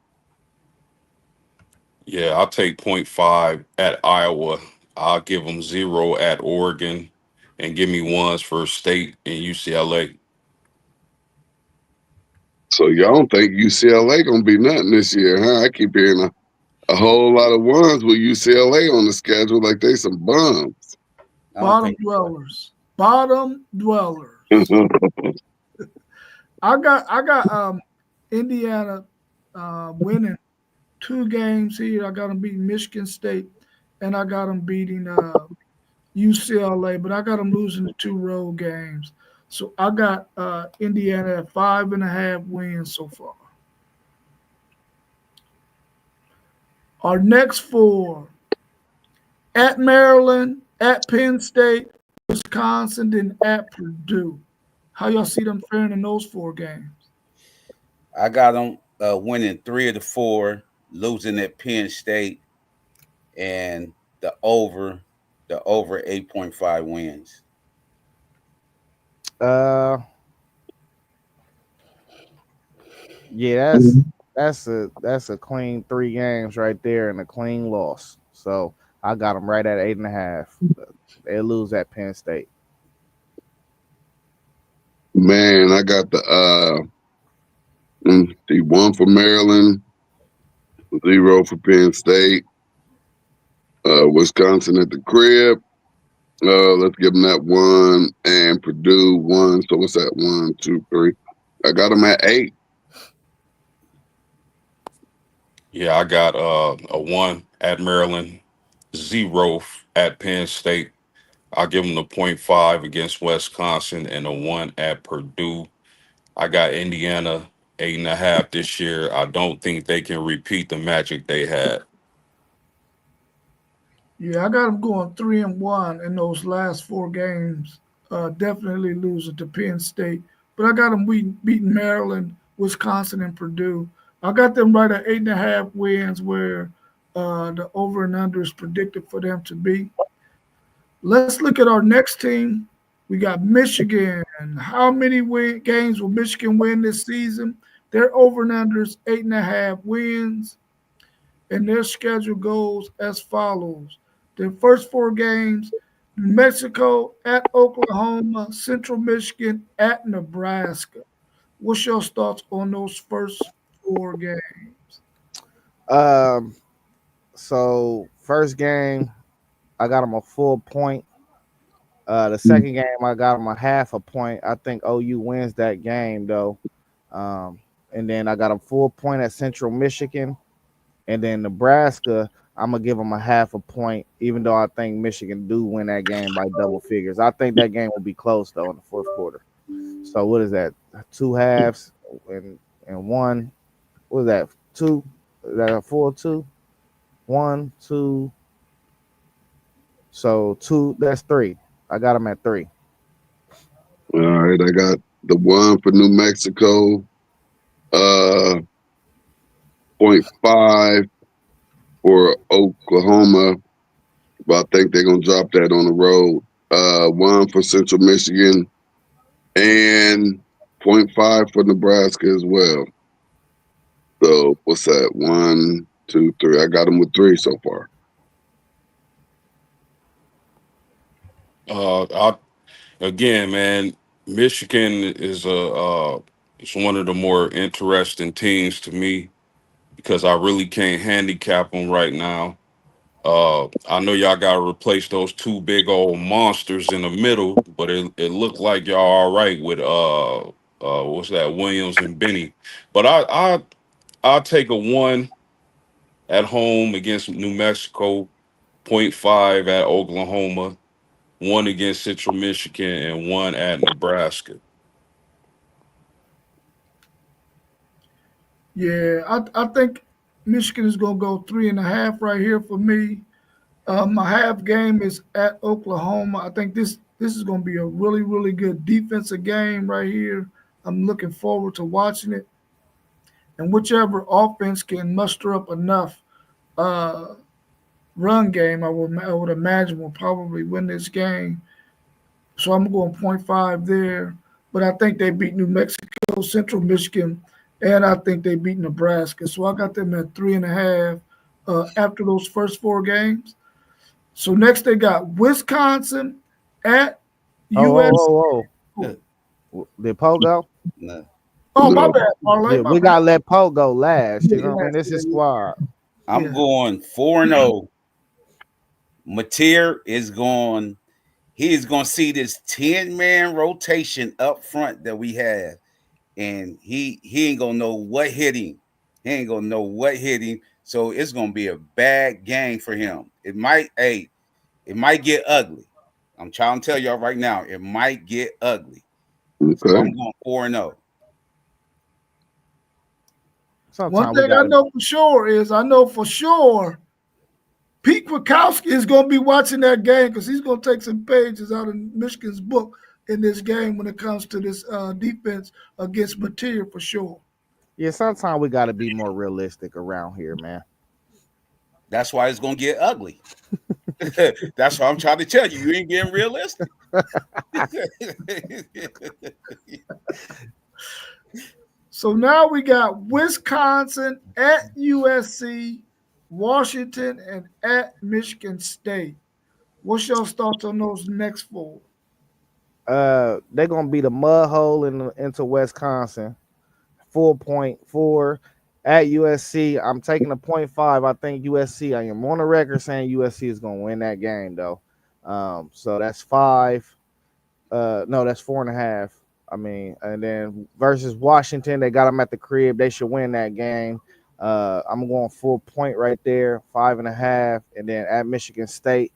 Yeah, I'll take 0.5 at Iowa. I'll give them 0 at Oregon, and give me 1s for State and UCLA. So y'all don't think UCLA gonna be nothing this year, huh? I keep hearing a whole lot of 1s with UCLA on the schedule, like they some bums. Bottom dwellers. Bottom dwellers. I got Indiana winning 2 games here. I got them beating Michigan State, and I got them beating UCLA, but I got them losing the 2 road games. So I got Indiana at 5.5 wins so far. Our next 4: at Maryland, at Penn State, Wisconsin, then at Purdue. How y'all see them faring in those 4 games? I got them winning 3 of the 4, losing at Penn State, and the over 8.5 wins. Yeah, that's a clean 3 games right there and a clean loss. So I got them right at 8.5. They lose at Penn State. Man, I got the The 1 for Maryland, 0 for Penn State. Wisconsin at the crib. Let's give them that 1, and Purdue 1. So what's that? 1, 2, 3. I got them at 8. Yeah, I got a 1 at Maryland, 0 at Penn State. I'll give them the 0.5 against Wisconsin and a 1 at Purdue. I got Indiana 8.5 this year. I don't think they can repeat the magic they had. Yeah, I got them going 3-1 in those last 4 games. Definitely losing to Penn State, but I got them beating Maryland, Wisconsin, and Purdue. I got them right at 8.5 wins, where the over and under is predicted for them to be. Let's look at our next team. We got Michigan. How many games will Michigan win this season? Their over and under is 8.5 wins, and their schedule goes as follows. Their first 4 games: New Mexico, at Oklahoma, Central Michigan, at Nebraska. What's your thoughts on those first 4 games? So first game, I got them a full point. The second game, I got them a half a point. I think OU wins that game though. And then I got a full point at Central Michigan, and then Nebraska, I'm gonna give them a half a point, even though I think Michigan do win that game by double figures. I think that game will be close though in the fourth quarter. So what is that? 2 halves and 1. What is that? 2? Is that a full 2? 1, 2. So 2. That's 3. I got them at 3. All right, I got the 1 for New Mexico, 0.5 for Oklahoma, but I think they're gonna drop that on the road. 1 for Central Michigan, and 0.5 for Nebraska as well. So what's that? 1, 2, 3. I got them with 3 so far. Again, man, Michigan is it's one of the more interesting teams to me because I really can't handicap them right now. I know y'all got to replace those 2 big old monsters in the middle, but it looked like y'all all right with what's that, Williams and Benny. But I'll take a 1 at home against New Mexico, 0.5 at Oklahoma, 1 against Central Michigan, and 1 at Nebraska. Yeah, I think Michigan is going to go 3.5 right here for me. My half game is at Oklahoma. I think this is going to be a really, really good defensive game right here. I'm looking forward to watching it. And whichever offense can muster up enough uh, run game, I would imagine will probably win this game. So I'm going 0.5 there. But I think they beat New Mexico, Central Michigan, and I think they beat Nebraska. So I got them at 3.5 after those first 4 games. So next they got Wisconsin at US. Did Poe go? No. Oh, my No. bad, Parlay. Yeah, we gotta let Poe go last. You know what I mean? This is squad. I'm Yeah. going 4-0. Mateer is going. He is going to see this 10-man rotation up front that we have, and he ain't gonna know what hit him. He ain't gonna know what hit him. So it's gonna be a bad game for him. It might get ugly. I'm trying to tell y'all right now, it might get ugly. So I'm Okay. going 4-0. One thing I know for sure Pete Kwiatkowski is going to be watching that game because he's going to take some pages out of Michigan's book in this game when it comes to this defense against Mateer for sure. Yeah, sometimes we got to be more realistic around here, man. That's why it's gonna get ugly. That's what I'm trying to tell you. You ain't getting realistic. So now we got Wisconsin at USC, Washington, and at Michigan State. What's your thoughts on those next 4? They're gonna be the mud hole into Wisconsin. full 0.4 at USC. I'm taking a 0.5. I think USC. I am on the record saying USC is going to win that game though. So that's 5. No, that's 4.5. I mean, and then versus Washington, they got them at the crib. They should win that game. I'm going full point right there, 5.5, and then at Michigan State,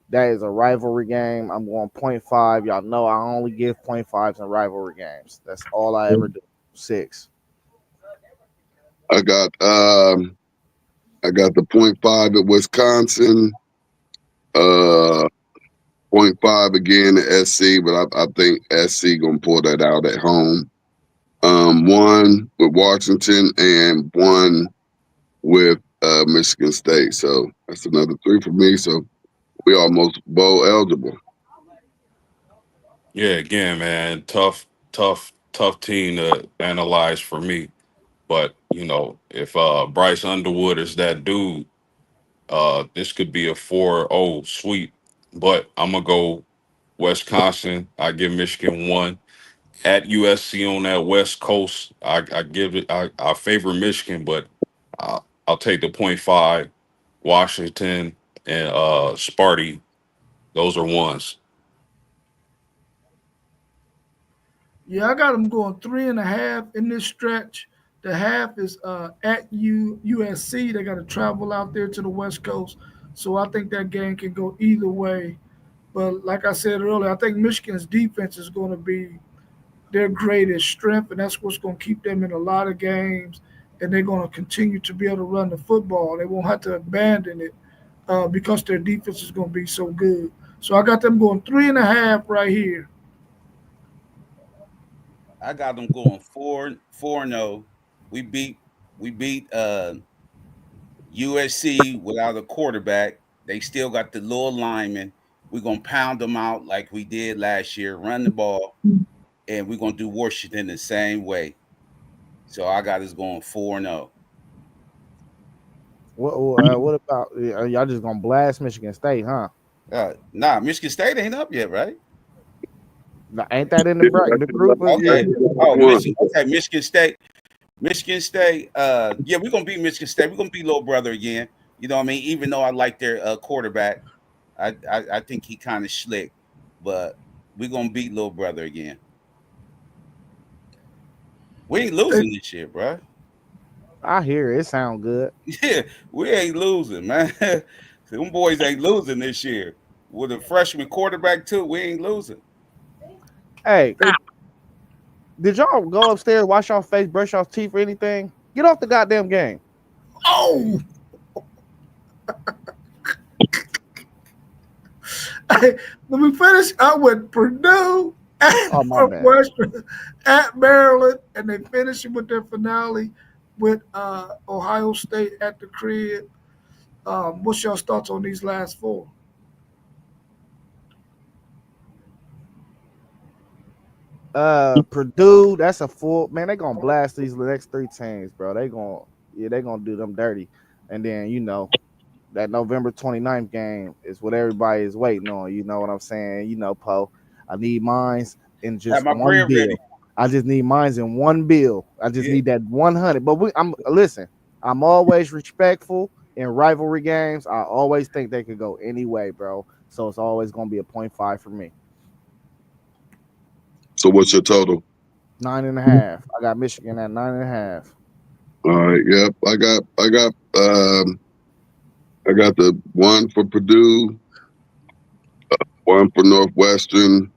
that is a rivalry game. I'm going 0.5. Y'all know I only give 0.5s in rivalry games. That's all I ever do. 6. I got the 0.5 at Wisconsin. 0.5 again at SC, but I think SC gonna pull that out at home. 1 with Washington and 1 with Michigan State. So that's another 3 for me. So we almost bowl eligible. Yeah, again, man, tough team to analyze for me. But if Bryce Underwood is that dude, this could be a 4-0 sweep. But I'm gonna go Wisconsin. I give Michigan 1 at USC on that West Coast. I give it. I favor Michigan, but I'll take the 0.5. Washington and Sparty. Those are 1s. Yeah, I got them going 3.5 in this stretch. The half is at USC. They got to travel out there to the West Coast, so I think that game can go either way. But like I said earlier, I think Michigan's defense is going to be their greatest strength, and that's what's going to keep them in a lot of games. And they're going to continue to be able to run the football. They won't have to abandon it because their defense is going to be so good. So I got them going 3.5 right here. I got them going 4-0. We beat USC without a quarterback. They still got the little lineman. We're gonna pound them out like we did last year, run the ball, and we're gonna do Washington the same way. So I got us going 4-0. What about y'all just gonna blast Michigan State, huh? Nah, Michigan State ain't up yet, right? Ain't that in the group? Okay. Yeah. Oh, Michigan State. Michigan State. Yeah, we're gonna beat Michigan State. We're gonna beat little brother again. You know what I mean? Even though I like their quarterback, I think he kind of slick, but we're gonna beat little brother again. We ain't losing this year, bro. I hear it. It sound good. Yeah, we ain't losing, man. Them boys ain't losing this year. With a freshman quarterback too, we ain't losing. Hey, did y'all go upstairs, wash y'all face, brush y'all teeth, or anything? Get off the goddamn game. Oh, let me finish. I went Purdue at Northwestern, at Maryland, and they finished with their finale with Ohio State at the crib. What's your thoughts on these last 4? Purdue, that's a full man. They gonna blast these next 3 teams, bro. They gonna do them dirty, and then that November 29th game is what everybody is waiting on. You know what I'm saying? Poe. I need mines in just one bill. Ready. I just need mines in one bill. I just need that 100. But I'm always respectful in rivalry games. I always think they could go any way, bro. So it's always gonna be a 0.5 for me. So what's your total? 9.5. I got Michigan at 9.5. All right. Yep. I got the 1 for Purdue, 1 for Northwestern,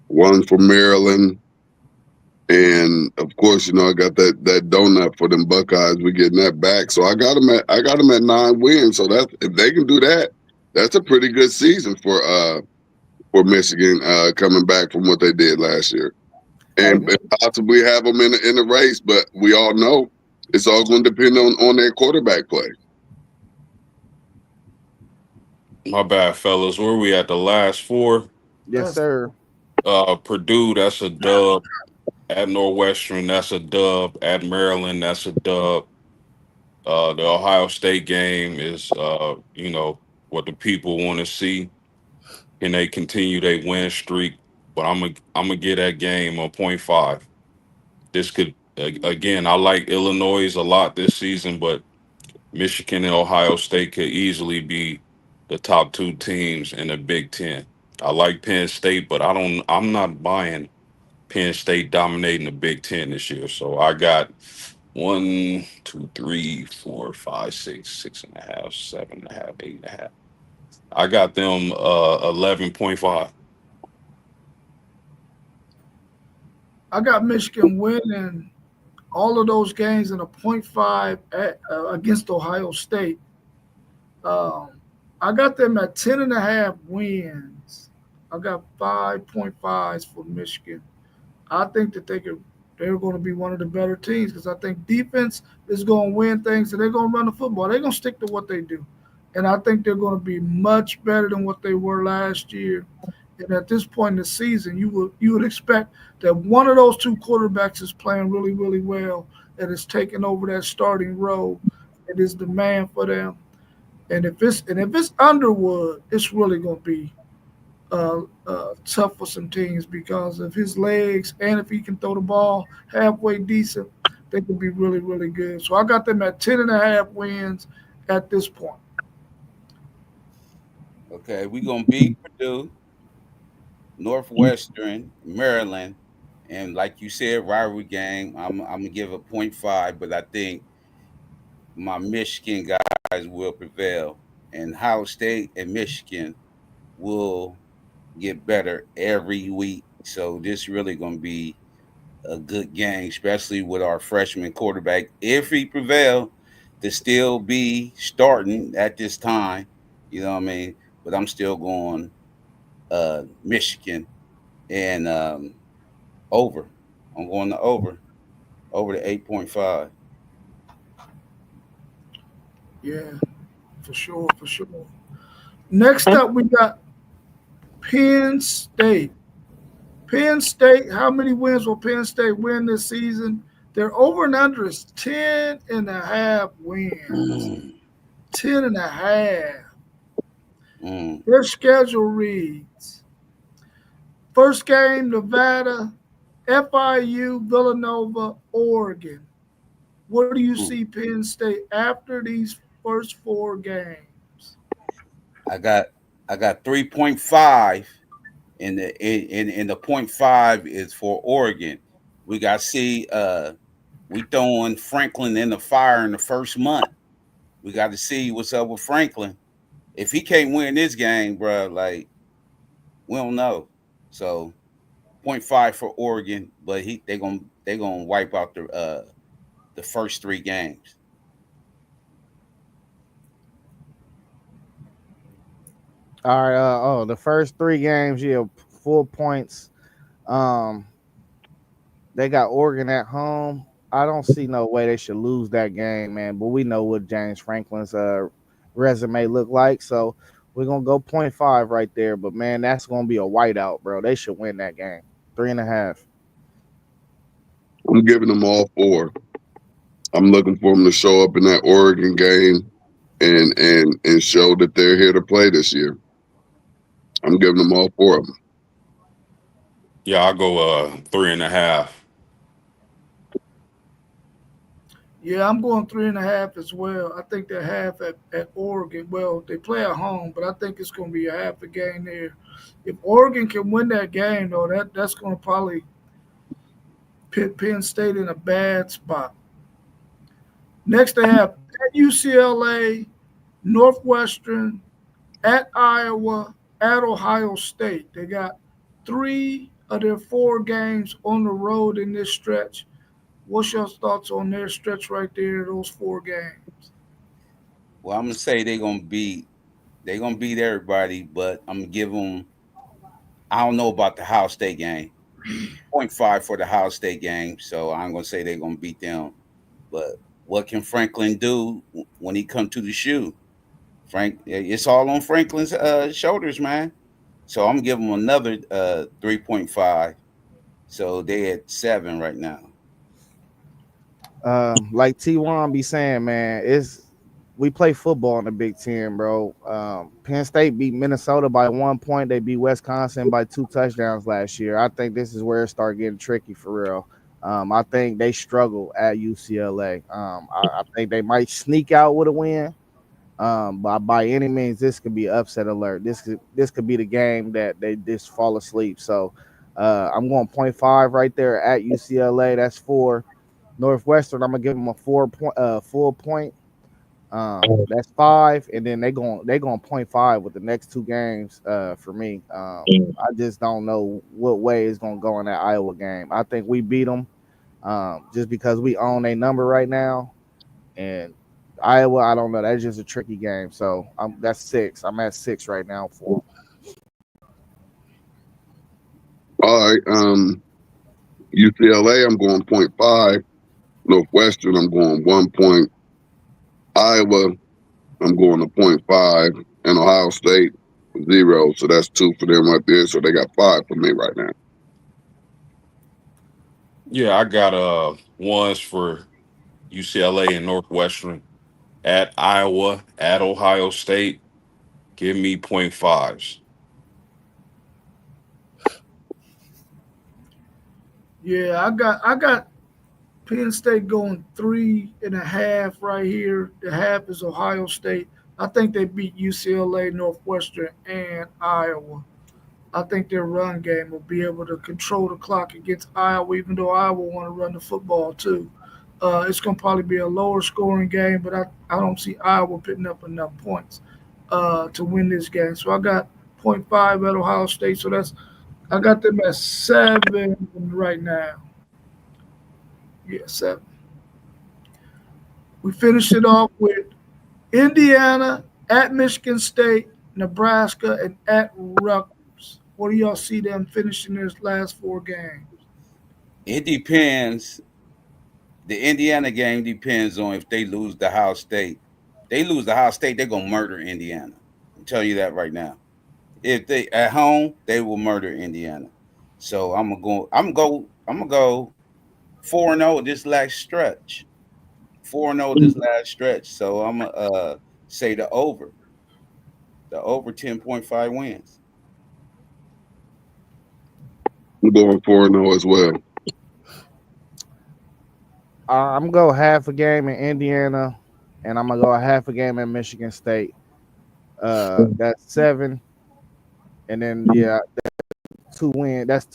1 for Maryland, and of course, I got that donut for them Buckeyes. We're getting that back. So I got them at 9 wins. So if they can do that, that's a pretty good season for Michigan coming back from what they did last year, and possibly have them in the race. But we all know it's all going to depend on their quarterback play. My bad, fellas. Where we at? The last 4? Yes, sir. Purdue, that's a dub. At Northwestern, that's a dub. At Maryland, that's a dub. The Ohio State game is, what the people want to see. Can they continue their win streak? But I'm gonna get that game on 0.5. This could Again, I like Illinois a lot this season, but Michigan and Ohio State could easily be the top two teams in the Big Ten. I like Penn State, but I'm not buying Penn State dominating the Big Ten this year. So I got 1, 2, 3, 4, 5, 6, 6.5, 7.5, 8.5. I got them 11.5. I got Michigan winning all of those games in a .5 against Ohio State. I got them at 10.5 wins. I got 5.5s for Michigan. I think that they're going to be one of the better teams because I think defense is going to win things and they're going to run the football. They're going to stick to what they do. And I think they're going to be much better than what they were last year. And at this point in the season, you would expect that one of those two quarterbacks is playing really, really well and is taking over that starting role. It is the man for them. And if it's Underwood, it's really going to be tough for some teams because of his legs and if he can throw the ball halfway decent, they could be really, really good. So I got them at 10.5 wins at this point. Okay, we're gonna beat Purdue, Northwestern, Maryland, and like you said, rivalry game. I'm gonna give a .5, but I think my Michigan guys will prevail, and Ohio State and Michigan will get better every week. So this really gonna be a good game, especially with our freshman quarterback. If he prevail, to still be starting at this time, you know what I mean. But I'm still going Michigan and over. I'm going to over the 8.5. Yeah, for sure, for sure. Next up, we got Penn State. Penn State, how many wins will Penn State win this season? Their over and under is 10.5 wins. 10.5. Their schedule reads: first game, Nevada, FIU, Villanova, Oregon. Where do you see Penn State after these first 4 games? I got 3.5 in the .5 is for Oregon. We got to see we throwing Franklin in the fire in the first month. We got to see what's up with Franklin. If he can't win this game, bro, like we don't know. So 0.5 for Oregon, but they gonna wipe out the first 3 games. All right. The first 3 games, yeah, full points. They got Oregon at home. I don't see no way they should lose that game, man. But we know what James Franklin's resume look like, so we're gonna go 0.5 right there. But man, that's gonna be a whiteout, bro. They should win that game. 3.5. I'm giving them all 4. I'm looking for them to show up in that Oregon game and show that they're here to play this year. I'm giving them all 4 of them. Yeah, I'll go 3.5. Yeah, I'm going 3.5 as well. I think they're half at Oregon. Well, they play at home, but I think it's going to be a half a game there. If Oregon can win that game, though, that's going to probably put Penn State in a bad spot. Next, they have at UCLA, Northwestern, at Iowa, at Ohio State. They got 3 of their 4 games on the road in this stretch. What's your thoughts on their stretch right there, those 4 games? Well, I'm gonna say they're gonna beat everybody, but I'm gonna give them. I don't know about the Ohio State game. 0.5 for the Ohio State game, so I'm gonna say they're gonna beat them. But what can Franklin do when he come to the shoe? It's all on Franklin's shoulders, man. So I'm gonna give them another 3.5. So they at 7 right now. Like T1 be saying, man, we play football in the Big Ten, bro. Penn State beat Minnesota by 1 point. They beat Wisconsin by 2 touchdowns last year. I think this is where it started getting tricky for real. I think they struggle at UCLA. I think they might sneak out with a win. But by any means, this could be upset alert. This could be the game that they just fall asleep. So I'm going 0.5 right there at UCLA. That's for Northwestern. I'm gonna give them a full point. That's 5, and then they going 0.5 with the next 2 games for me. I just don't know what way it's gonna go in that Iowa game. I think we beat them just because we own a number right now, and Iowa, I don't know. That's just a tricky game. So that's 6. I'm at 6 right now for them. All right. UCLA, I'm going 0.5. Northwestern, I'm going 1 point. Iowa, I'm going to 0.5. And Ohio State, 0. So that's 2 for them right there. So they got 5 for me right now. Yeah, I got ones for UCLA and Northwestern at Iowa, at Ohio State. Give me 0.5s. Yeah, I got Penn State going 3.5 right here. The half is Ohio State. I think they beat UCLA, Northwestern, and Iowa. I think their run game will be able to control the clock against Iowa, even though Iowa want to run the football too. It's going to probably be a lower scoring game, but I don't see Iowa putting up enough points to win this game. So I got point 0.5 at Ohio State. So I got them at 7 right now. Yeah, 7. We finished it off with Indiana at Michigan State, Nebraska, and at Rutgers. What do y'all see them finishing their last 4 games? It depends. The Indiana game depends on if they lose the Ohio State. They lose the Ohio State, they're gonna murder Indiana. I'm telling you that right now. If they at home, they will murder Indiana. So I'm gonna go 4-0 this last stretch. 4-0 this last stretch. So I'm gonna say the over. The over 10.5 wins. I'm going 4-0 as well. I'm gonna go half a game in Indiana, and I'm gonna go a half a game in Michigan State. That's 7, and then that's 2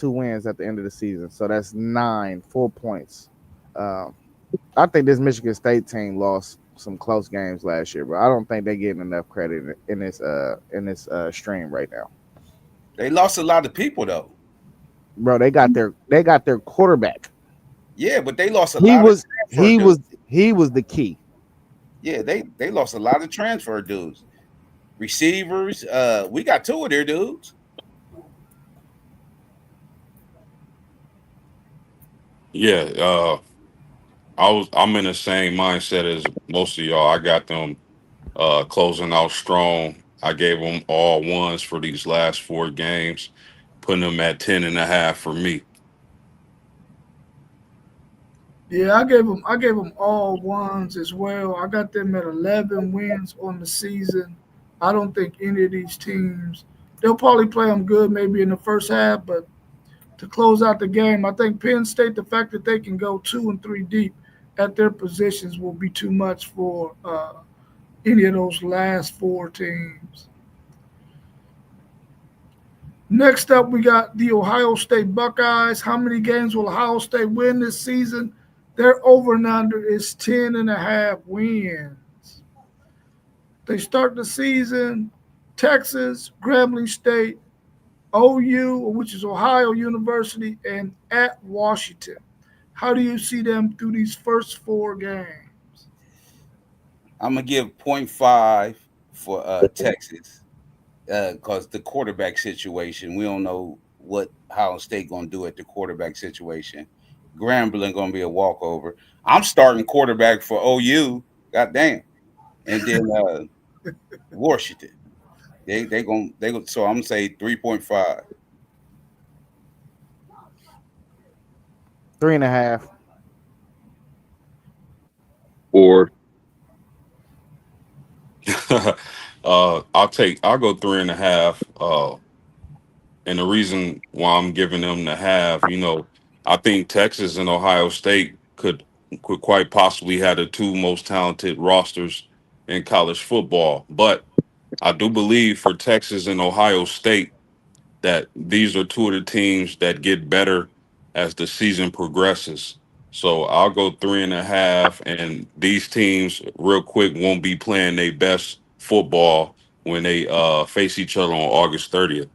wins at the end of the season. So that's 9 full points. I think this Michigan State team lost some close games last year, but I don't think they're getting enough credit in this stream right now. They lost a lot of people though. Bro, they got their quarterback. Yeah, but they lost a He lot. He was the key. Yeah, they lost a lot of transfer dudes, receivers. We got 2 of their dudes. Yeah, I'm in the same mindset as most of y'all. I got them closing out strong. I gave them all 1s for these last 4 games, putting them at 10.5 for me. Yeah, I gave them all 1s as well. I got them at 11 wins on the season. I don't think any of these teams. They'll probably play them good maybe in the first half, but to close out the game, I think Penn State, the fact that they can go 2 and 3 deep at their positions will be too much for any of those last 4 teams. Next up, we got the Ohio State Buckeyes. How many games will Ohio State win this season? Their over and under is 10.5 wins. They start the season, Texas, Grambling State, OU, which is Ohio University, and at Washington. How do you see them through these first 4 games? I'm gonna give 0.5 for Texas because the quarterback situation. We don't know what Ohio State gonna do at the quarterback situation. Grambling gonna be a walkover. I'm starting quarterback for OU. God damn. And then Washington. They going so I'm gonna say 3.5. 3.5. 4. I'll go 3.5. And the reason why I'm giving them the half, I think Texas and Ohio State could quite possibly have the two most talented rosters in college football. But I do believe for Texas and Ohio State that these are two of the teams that get better as the season progresses. So I'll go 3.5, and these teams real quick won't be playing their best football when they face each other on August 30th.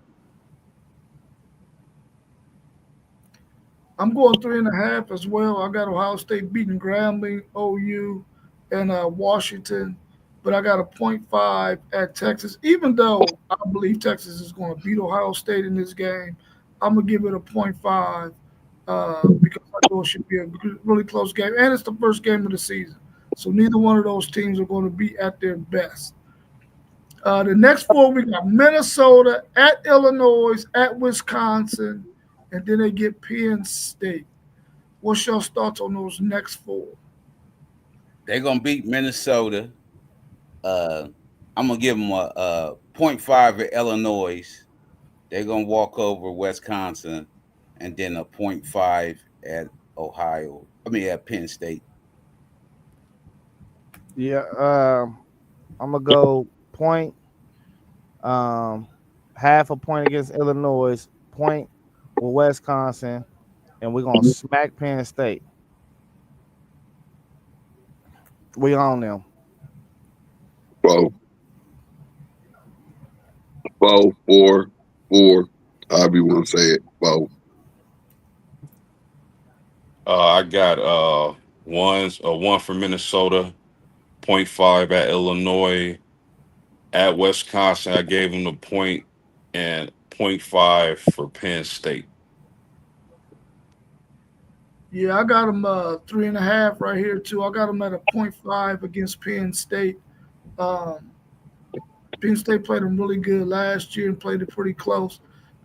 I'm going 3.5 as well. I got Ohio State beating Grambling, OU, and Washington, but I got a 0.5 at Texas. Even though I believe Texas is going to beat Ohio State in this game, I'm gonna give it a 0.5 because I know it should be a really close game, and it's the first game of the season. So neither one of those teams are going to be at their best. The next four, we got Minnesota, at Illinois, at Wisconsin, and then they get Penn State. What's your thoughts on those next four? They're gonna beat Minnesota. I'm gonna give them a 0.5 at Illinois. They're gonna walk over Wisconsin, and then a 0.5 at Ohio. At Penn State. Yeah, I'm gonna go point, half a point against Illinois, point with Wisconsin, and we're gonna smack Penn State. We on them. 12, 4, 4. However you want to say it. 12. I got one for Minnesota, 0.5 at Illinois. At Wisconsin, I gave them the point, and 0.5 for Penn State. Yeah, I got them 3.5 right here too. I got them at a 0.5 against Penn State. Um, Penn State played them really good last year and played it pretty close.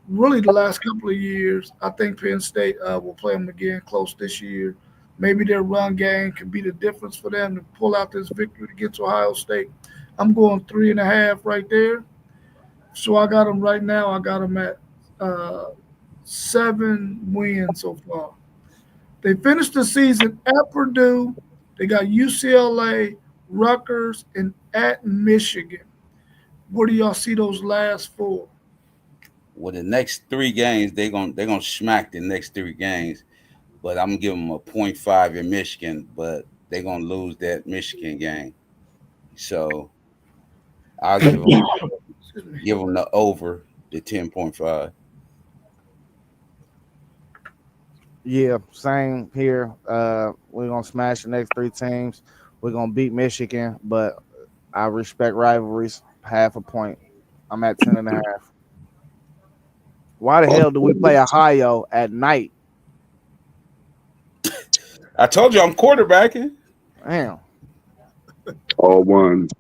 Really, the last couple of years, I think Penn State will play them again close this year. Maybe their run game can be the difference for them to pull out this victory against Ohio State. I'm going 3.5 right there. So I got them right now. I got them at 7 wins so far. They finished the season at Purdue. They got UCLA, Rutgers, and at Michigan. Where do y'all see those last four? Well, the next 3 games, they're gonna smack the next 3 games. But I'm gonna give them a 0.5 in Michigan, but they're gonna lose that Michigan game. So I'll give them the over the 10.5. Yeah, same here. We're gonna smash the next 3 teams. We're gonna beat Michigan, but I respect rivalries. Half a point. I'm at 10.5. Why the hell do we play Ohio at night? I told you I'm quarterbacking. Damn. All ones.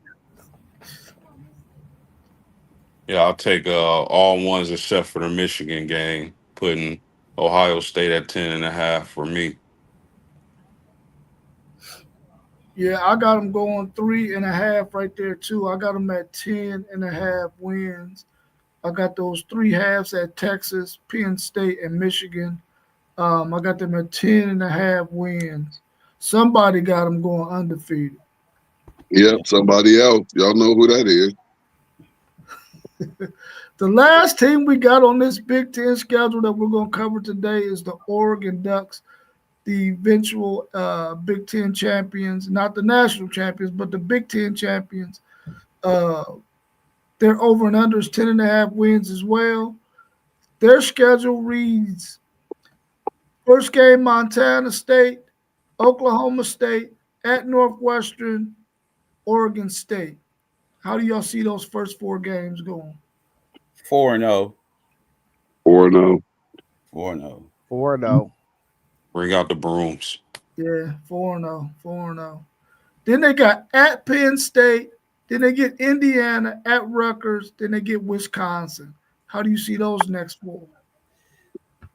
Yeah, I'll take all ones except for the Michigan game, putting Ohio State at 10.5 for me. Yeah, I got them going 3.5 right there too. I got them at 10.5 wins. I got those 3 halves at Texas, Penn State, and Michigan. I got them at 10.5 wins. Somebody got them going undefeated. Yep, somebody else. Y'all know who that is. The last team we got on this Big Ten schedule that we're going to cover today is the Oregon Ducks, the eventual Big Ten champions, not the national champions, but the Big Ten champions. Their over and under is 10.5 wins as well. Their schedule reads: first game, Montana State, Oklahoma State, at Northwestern, Oregon State. How do y'all see those first 4 games going? 4-0. 4-0. 4-0. 4-0. Bring out the brooms. Yeah, 4-0, 4-0. Then they got at Penn State. Then they get Indiana, at Rutgers. Then they get Wisconsin. How do you see those next 4?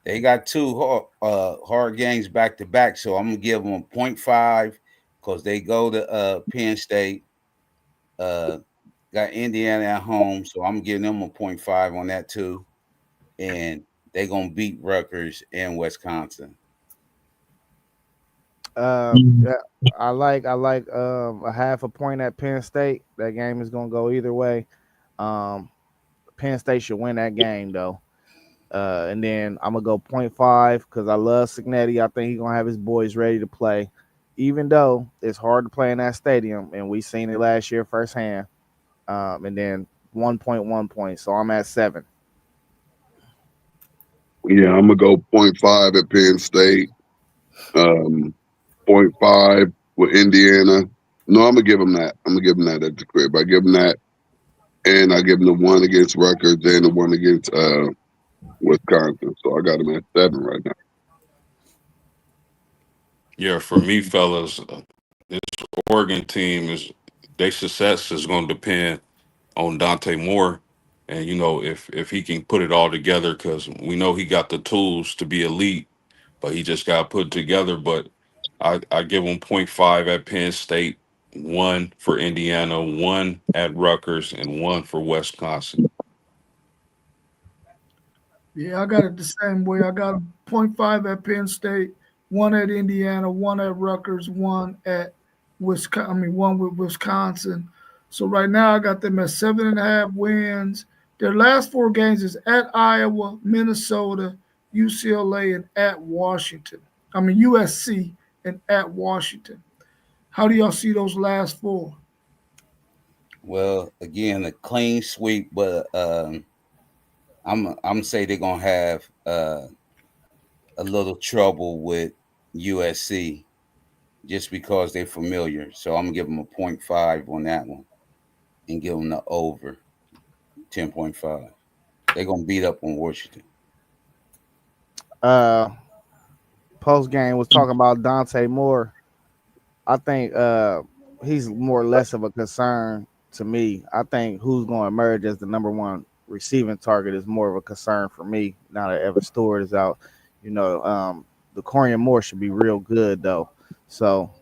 They got 2 hard games back to back, so I'm gonna give them a 0.5 because they go to Penn State. Got Indiana at home, so I'm giving them a 0.5 on that too, and they're gonna beat Rutgers and Wisconsin. Yeah, I like a half a point at Penn State. That game is gonna go either way. Um, Penn State should win that game though. And then I'm gonna go 0.5 because I love Signetti. I think he's gonna have his boys ready to play, even though it's hard to play in that stadium, and we seen it last year firsthand. And then 1.1 points, so I'm at 7. Yeah, I'm gonna go 0.5 at Penn State. 0.5 with Indiana. No, I'm gonna give them that. I'm gonna give them that at the crib. I give them that, and I give them the one against Rutgers and the one against Wisconsin. So I got them at 7 right now. Yeah, for me, fellas, this Oregon team their success is going to depend on Dante Moore, and if he can put it all together, because we know he got the tools to be elite, but he just got put together. But I give him 0.5 at Penn State, 1 for Indiana, 1 at Rutgers, and 1 for Wisconsin. Yeah, I got it the same way. I got 0.5 at Penn State, 1 at Indiana, 1 at Rutgers, 1 at Wisconsin. I mean, 1 with Wisconsin. So right now I got them at 7.5 wins. Their last 4 games is at Iowa, Minnesota, UCLA, and at Washington. I mean USC and at Washington. How do y'all see those last 4? Well, again, a clean sweep, but I'm say they're gonna have a little trouble with USC just because they're familiar. So I'm gonna give them a 0.5 on that one and give them the over 10.5. They're gonna beat up on Washington. Post game was talking about Dante Moore. I think he's more or less of a concern to me. I think who's going to emerge as the number 1 receiving target is more of a concern for me now that Evan Stewart is out. The Corian Moore should be real good though. So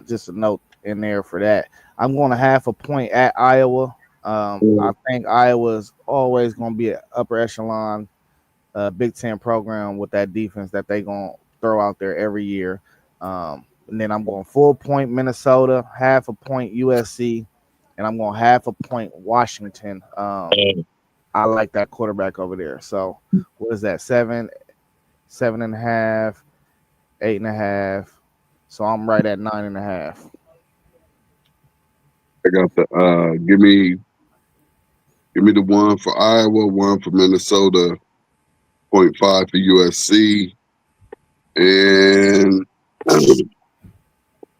just a note in there for that. I'm going to half a point at Iowa. I think Iowa's always going to be an upper echelon Big Ten program with that defense that they going to throw out there every year. And then I'm going full point Minnesota, half a point USC, and I'm going half a point Washington. I like that quarterback over there. So what is that? 7, 7.5, 8.5. So I'm right at 9.5. I got the give me the 1 for Iowa, 1 for Minnesota, 0.5 for USC, and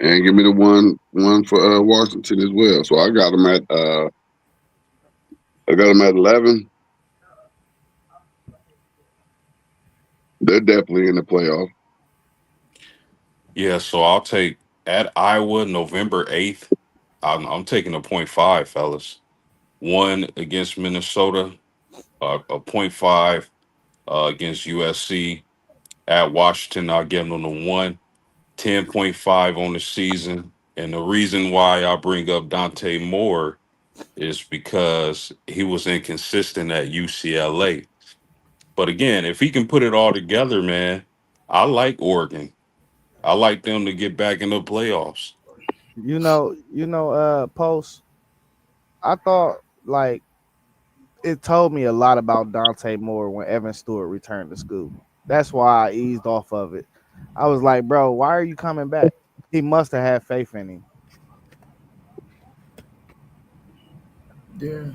give me the one for Washington as well. So I got them at 11. They're definitely in the playoff. Yeah, so I'll take at Iowa November 8th. I'm taking a 0.5, fellas. 1 against Minnesota, a 0.5 against USC. At Washington, I'll give them the 1, 10.5 on the season. And the reason why I bring up Dante Moore is because he was inconsistent at UCLA. But again, if he can put it all together, man, I like Oregon. I like them to get back in the playoffs. Post. I thought like it told me a lot about Dante Moore when Evan Stewart returned to school. That's why I eased off of it. I was like, bro, why are you coming back? He must have had faith in him. Yeah.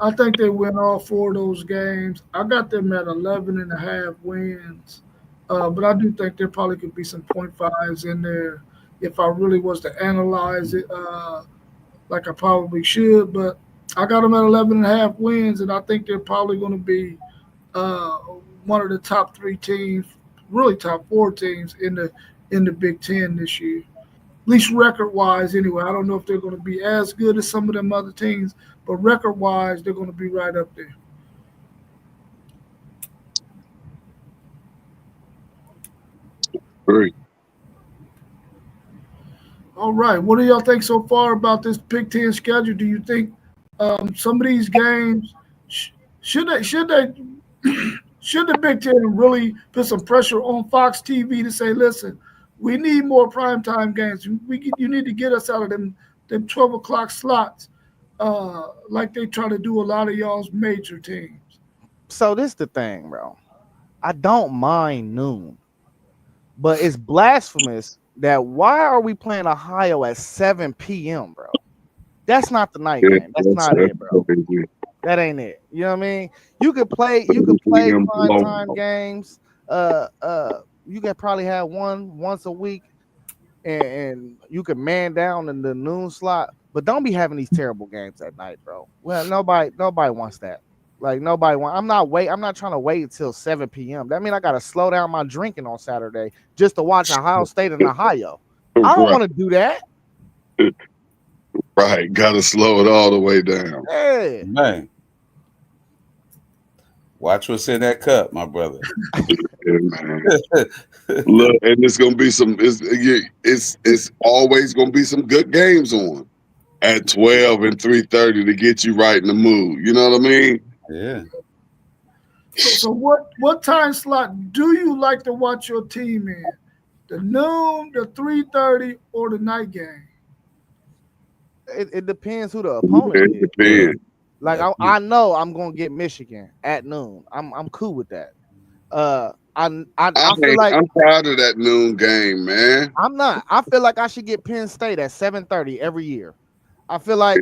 I think they win all 4 of those games. I got them at 11.5 wins. But I do think there probably could be some 0.5s in there if I really was to analyze it like I probably should. But I got them at 11.5 wins, and I think they're probably going to be one of the top 3 teams, really top 4 teams in the Big Ten this year. At least record-wise, anyway. I don't know if they're going to be as good as some of them other teams, but record-wise, they're going to be right up there. Great. All right. What do y'all think so far about this Big Ten schedule? Do you think some of these games should the Big Ten really put some pressure on Fox TV to say, listen, We need more primetime games. You need to get us out of them 12 o'clock slots, like they try to do a lot of y'all's major teams. So this the thing, bro. I don't mind noon, but it's blasphemous that why are we playing Ohio at 7 p.m., bro? That's not the night game. That's not it, bro. That ain't it. You know what I mean? You could play prime time games. You could probably have one once a week, and you could man down in the noon slot, but don't be having these terrible games at night, bro. Well, nobody wants that. Like nobody want. I'm not trying to wait until 7 p.m. That means I gotta slow down my drinking on Saturday just to watch Ohio State and Ohio. I don't want to do that. Right, gotta slow it all the way down. Yeah. Man, watch what's in that cup, my brother. Yeah, man. Look, and it's gonna be it's always gonna be some good games on at 12 and 3:30 to get you right in the mood. You know what I mean? Yeah. So what time slot do you like to watch your team in? The noon, the 3:30, or the night game? It depends who the opponent is. It depends. Like I know I'm gonna get Michigan at noon. I'm cool with that. I feel like I'm proud of that noon game, man. I'm not. I feel like I should get Penn State at 7:30 every year. I feel like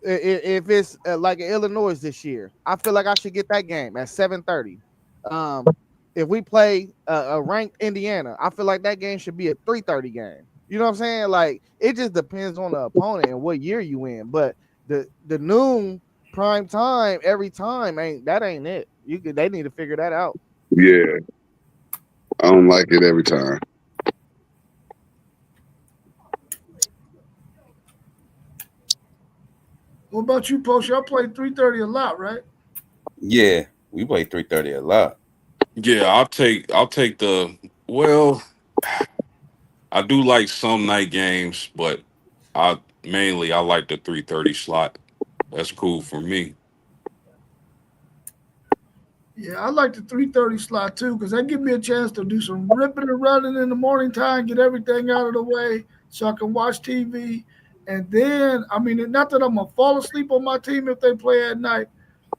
if it's like Illinois this year, I feel like I should get that game at 7:30. If we play a ranked Indiana, I feel like that game should be a 3:30 game. You know what I'm saying? Like it just depends on the opponent and what year you in. But the noon prime time every time ain't it. They need to figure that out. Yeah. I don't like it every time. What about you, Post? Y'all play 3:30 a lot, right? Yeah, we play 3:30 a lot. Yeah, I'll take the well. I do like some night games, but I like the 3:30 slot. That's cool for me. Yeah, I like the 3:30 slot too, because that gives me a chance to do some ripping and running in the morning time, get everything out of the way so I can watch TV. And then, I mean, not that I'm going to fall asleep on my team if they play at night,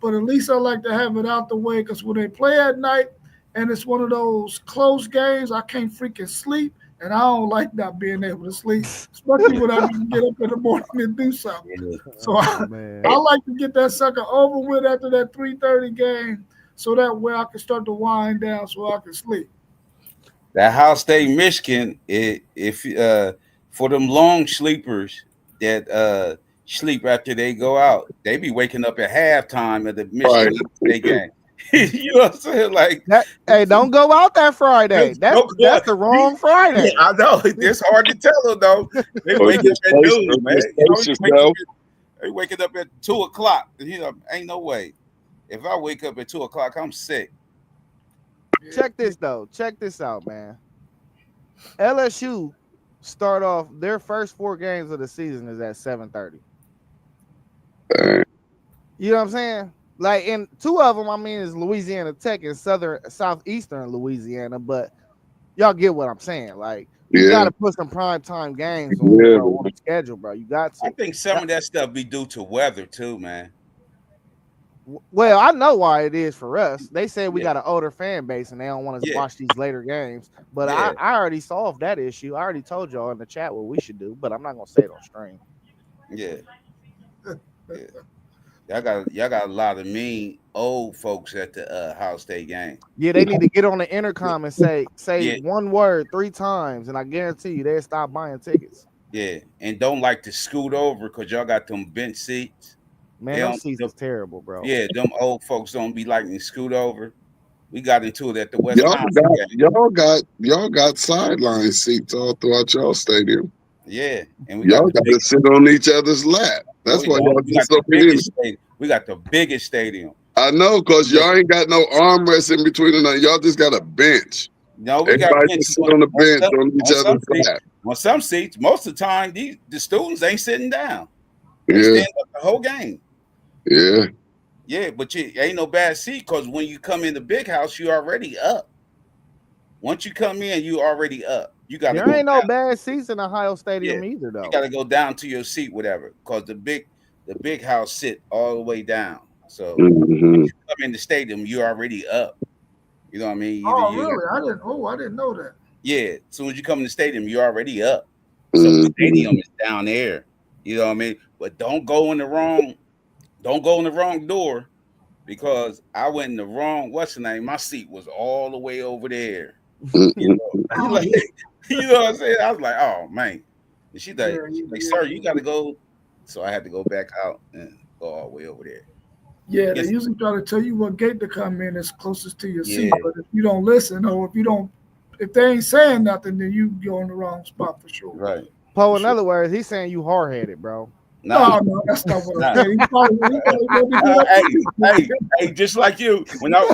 but at least I like to have it out the way, because when they play at night and it's one of those close games, I can't freaking sleep. And I don't like not being able to sleep, especially when I need to get up in the morning and do something. Yeah. So I like to get that sucker over with after that 3:30 game, so that way I can start to wind down so I can sleep. That Ohio State Michigan, if for them long sleepers that sleep after they go out, they be waking up at halftime of the Michigan State game. You know what I'm saying? Like, hey, don't go out that Friday. That's the wrong Friday. Yeah, I know. It's hard to tell them though. They wake up at noon, man. They waking up at 2 o'clock. You know, ain't no way. If I wake up at 2 o'clock, I'm sick. Check this though. Check this out, man. LSU start off their first 4 games of the season is at 7:30. You know what I'm saying? Like, in 2 of them, I mean, is Louisiana Tech and southeastern Louisiana, but y'all get what I'm saying. Like, you got to put some primetime games on the schedule, bro. You got to. I think some of that stuff be due to weather too, man. Well, I know why it is for us. They say we got an older fan base and they don't want us to watch these later games. But I already solved that issue. I already told y'all in the chat what we should do, but I'm not gonna say it on stream. Yeah. Y'all got a lot of mean old folks at the Ohio State game. Yeah, they need to get on the intercom and say one word 3 times, and I guarantee you they'll stop buying tickets. Yeah, and don't like to scoot over because y'all got them bench seats. Man, those seats is terrible, bro. Yeah, them old folks don't be liking to scoot over. We got into it at the West. Y'all got sideline seats all throughout y'all stadium. Yeah, and y'all got to sit on each other's lap. That's why y'all just so we got the biggest stadium. I know, because y'all ain't got no armrests in between them. Y'all just got a bench. No, we Everybody got can sit on the bench on each other's lap. On some seats, most of the time, the students ain't sitting down. They stand up the whole game. Yeah. Yeah, but ain't no bad seat, because when you come in the big house, you already up. Once you come in, you already up. You got to There go ain't no down. bad seats in Ohio Stadium Yeah, either, you though. got to go down to your seat, whatever, because the big house sit all the way down. So when Hmm. you come in the stadium, you're already up. You know what I mean? Either Oh, you, really? I didn't know that. yeah. As soon as you come in the stadium, you're already up. So the Hmm. stadium is down there. You know what I mean? But don't go in the wrong door because I went in the wrong. What's the name? My seat was all the way over there. You Hmm. know, Oh, like yeah, you know what I'm saying? I was like, oh man. And yeah, she's like, yeah. sir, you got to go. So I had to go back out and go all the way over there. Yeah, they Yes, usually try to tell you what gate to come in that's closest to your seat. yeah, But if you don't listen, or if they ain't saying nothing, then you go in the wrong spot for sure. right. For Poe, in sure. other words, he's saying you hard headed, bro. Nah, No, no, that's not what I'm nah. saying. He probably wanted to get up Hey, with hey, you. hey, just like you. When I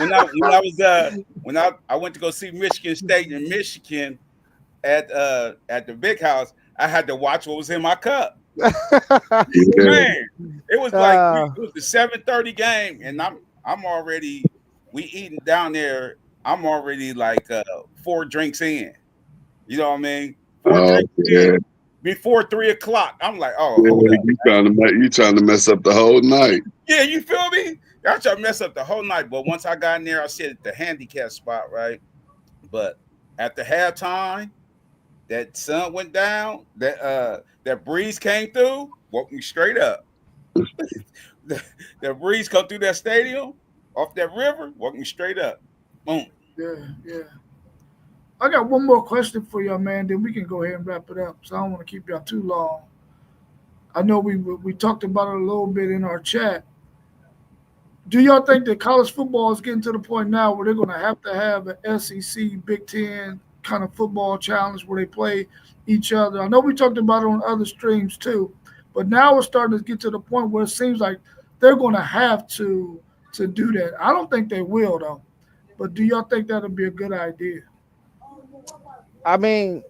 went to go see Michigan State in Michigan at the big house, I had to watch what was in my cup. Yeah. Man, it was like uh, it was the 7:30 game, and I'm already we eating down there. I'm already like 4 drinks in. You know what I mean? Four Oh, drinks yeah. in before 3 o'clock. I'm like, oh, Yeah, hold up. you trying to mess up the whole night. Yeah, you feel me? I try to mess up the whole night, but once I got in there, I sit at the handicap spot, right? But at the halftime, that sun went down, that breeze came through, woke me straight up. That breeze come through that stadium, off that river, woke me straight up. Boom. Yeah, yeah. I got one more question for y'all, man. Then we can go ahead and wrap it up. So I don't want to keep y'all too long. I know we talked about it a little bit in our chat. Do y'all think that college football is getting to the point now where they're going to have an SEC, Big Ten kind of football challenge where they play each other? I know we talked about it on other streams too, but now we're starting to get to the point where it seems like they're going to have to do that. I don't think they will though, but do y'all think that'll be a good idea? I mean,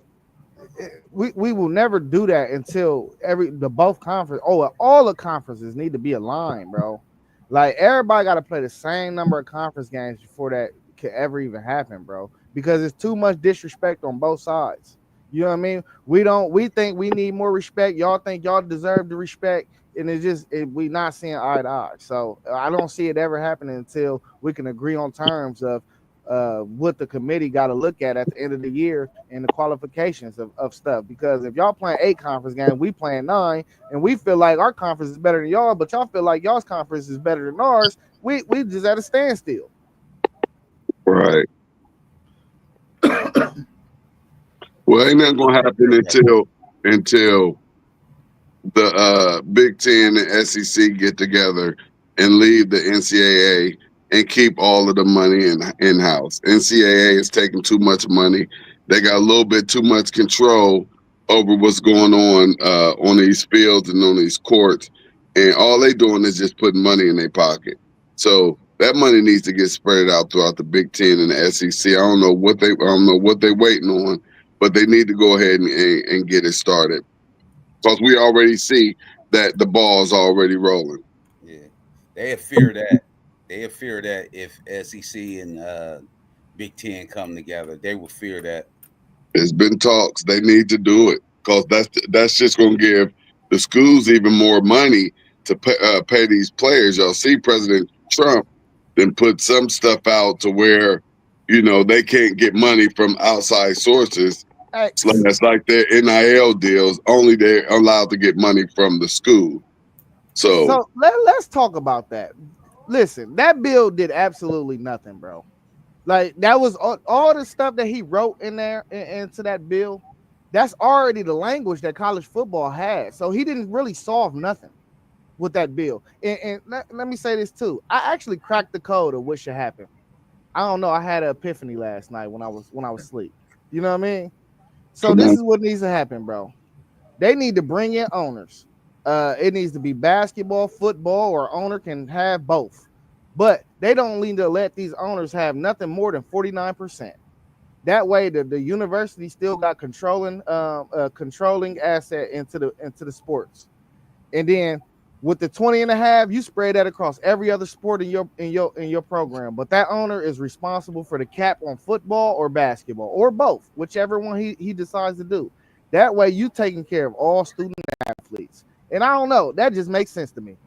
we will never do that until the both conference. Oh, all the conferences need to be aligned, bro. Like everybody got to play the same number of conference games before that could ever even happen, bro. Because it's too much disrespect on both sides. You know what I mean? We think we need more respect. Y'all think y'all deserve the respect, and we not seeing eye to eye. So I don't see it ever happening until we can agree on terms of what the committee got to look at the end of the year and the qualifications of stuff. Because if y'all playing 8 conference games, we playing 9, and we feel like our conference is better than y'all, but y'all feel like y'all's conference is better than ours, we just at a standstill. Right. Well, ain't nothing gonna happen until the Big Ten and SEC get together and leave the NCAA and keep all of the money in house. NCAA is taking too much money. They got a little bit too much control over what's going on these fields and on these courts, and all they doing is just putting money in their pocket. So that money needs to get spread out throughout the Big Ten and the SEC. I don't know what they're waiting on, but they need to go ahead and get it started because we already see that the ball's already rolling. Yeah, they fear that. They fear that if SEC and Big Ten come together, they will fear that. It's been talks. They need to do it because that's just going to give the schools even more money to pay these players. Y'all see President Trump then put some stuff out to where they can't get money from outside sources. Hey, So that's like their NIL deals. Only they're allowed to get money from the school. So so let's talk about that. Listen, that bill did absolutely nothing, bro. Like that was all the stuff that he wrote in there into that bill. That's already the language that college football has. So he didn't really solve nothing with that bill. And let me say this too. I actually cracked the code of what should happen. I don't know. I had an epiphany last night when I was asleep. You know what I mean? So come this on. is what needs to happen, bro. They need to bring in owners. It needs to be basketball, football, or owner can have both. But they don't need to let these owners have nothing more than 49%. That way, the university still got controlling asset into the sports. And then With the 20 and a half, you spread that across every other sport in your program. But that owner is responsible for the cap on football or basketball or both, whichever one he decides to do. That way, you taking care of all student athletes. And I don't know, that just makes sense to me.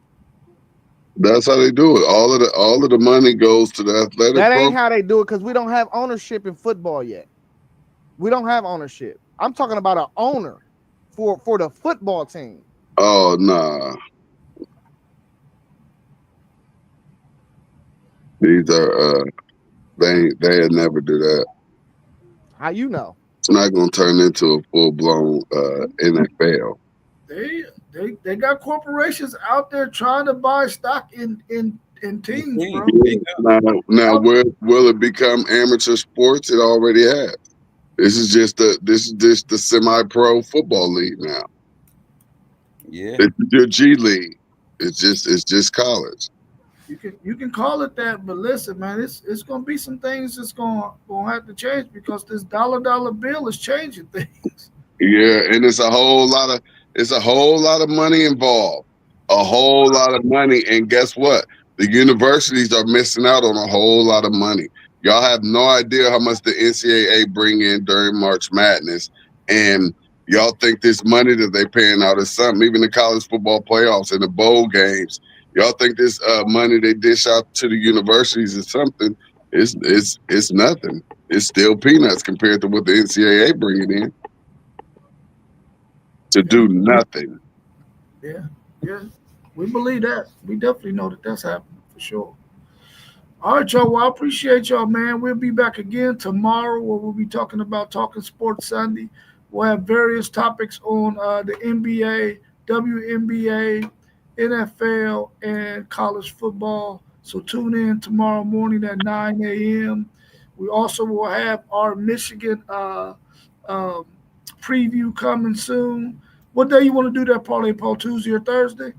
That's how they do it. All of the money goes to the athletic That program. ain't how they do it because we don't have ownership in football yet. We don't have ownership. I'm talking about an owner for the football team. Oh nah. These are they'd never do that. How you know? It's not gonna turn into a full blown NFL. They got corporations out there trying to buy stock in teams, bro. Now will it become amateur sports? It already has. This is just the semi-pro football league now. Yeah. It's your G League. It's just college. You can call it that, but listen, man, it's gonna be some things that's gonna have to change because this dollar bill is changing things. Yeah, and it's a whole lot of money involved. A whole lot of money. And guess what? The universities are missing out on a whole lot of money. Y'all have no idea how much the NCAA bring in during March Madness. And y'all think this money that they paying out is something, even the college football playoffs and the bowl games. Y'all think this money they dish out to the universities is something. It's nothing. It's still peanuts compared to what the NCAA bringing in. To do nothing. Yeah, we believe that. We definitely know that that's happening for sure. All right, y'all. Well, I appreciate y'all, man. We'll be back again tomorrow where we'll be talking Sports Sunday. We'll have various topics on the NBA, WNBA, NFL, and college football. So tune in tomorrow morning at 9 a.m. We also will have our Michigan preview coming soon. What day you want to do that, Parlay Paul? Tuesday or Thursday?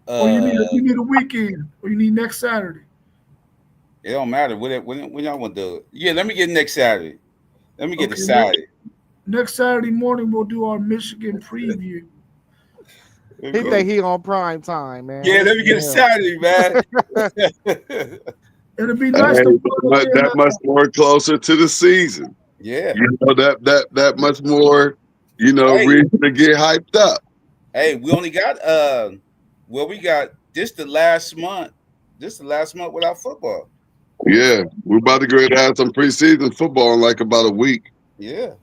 Or you need a weekend? Or you need next Saturday? It don't matter. When y'all want to do it? Yeah, let me get next Saturday. Let me get Okay, it Saturday. Next Saturday morning, we'll do our Michigan preview. He think he on prime time, man. Yeah, let me get it Saturday, man. It'll be nice to that much more closer to the season. Yeah. You know, that much more, reason to get hyped up. Hey, we only got we got this the last month. This is the last month without football. Yeah, we're about to go to have some preseason football in like about a week. Yeah.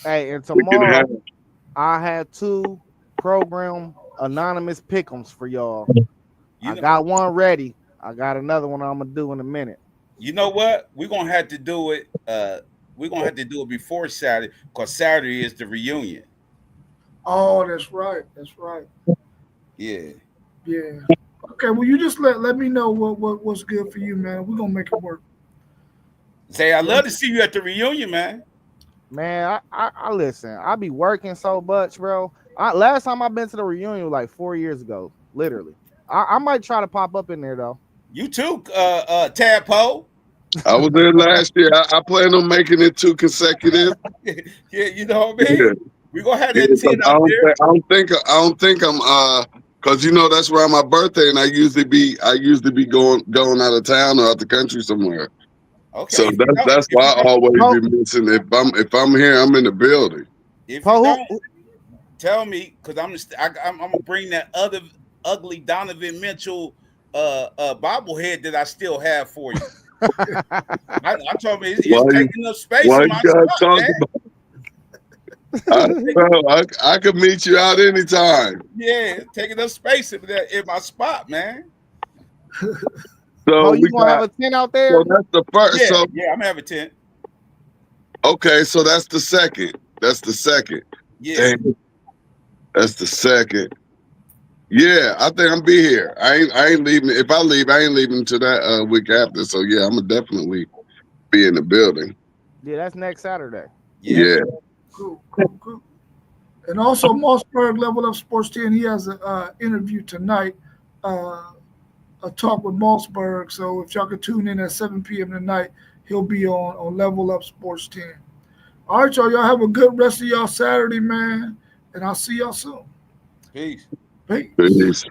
Hey, and tomorrow I had 2 program anonymous pick'ems for y'all. I got one ready. I got another one I'm gonna do in a minute. You know what? We're gonna have to do it. We're gonna have to do it before Saturday because Saturday is the reunion. Oh, that's right. That's right. Yeah. Yeah. Okay. Well, you just let me know what's good for you, man. We're gonna make it work. Say, I love to see you at the reunion, man. Man, I listen. I be working so much, bro. Last time I've been to the reunion was like 4 years ago, literally. I might try to pop up in there though. You too, Tadpole. I was there last year. I plan on making it 2 consecutive. Yeah, you know what I mean. Yeah. We're gonna have that 10 I out there. I don't think I'm because that's around my birthday, and I usually be going out of town or out the country somewhere. Okay. So that's why I always be missing. If I'm here, I'm in the building. If you don't, tell me, because I'm gonna bring that other ugly Donovan Mitchell bobblehead that I still have for you. I told me it's taking up space in my spot, man. I could meet you out anytime. Yeah, taking up space in my spot, man. So you gonna have a tent out there? So that's the first. Yeah, I'm gonna have a tent. Okay, so that's the second. Yeah, dang, that's the second. Yeah, I think I'm be here. I ain't leaving. If I leave, I ain't leaving to that week after. So yeah, I'm gonna definitely be in the building. Yeah, that's next Saturday. Yeah. Cool. And also, Mossberg, Level Up Sports 10, he has an interview tonight, a talk with Mossberg. So if y'all could tune in at 7 p.m. tonight, he'll be on Level Up Sports 10. All right, y'all. Y'all have a good rest of y'all Saturday, man. And I'll see y'all soon. Peace. Peace.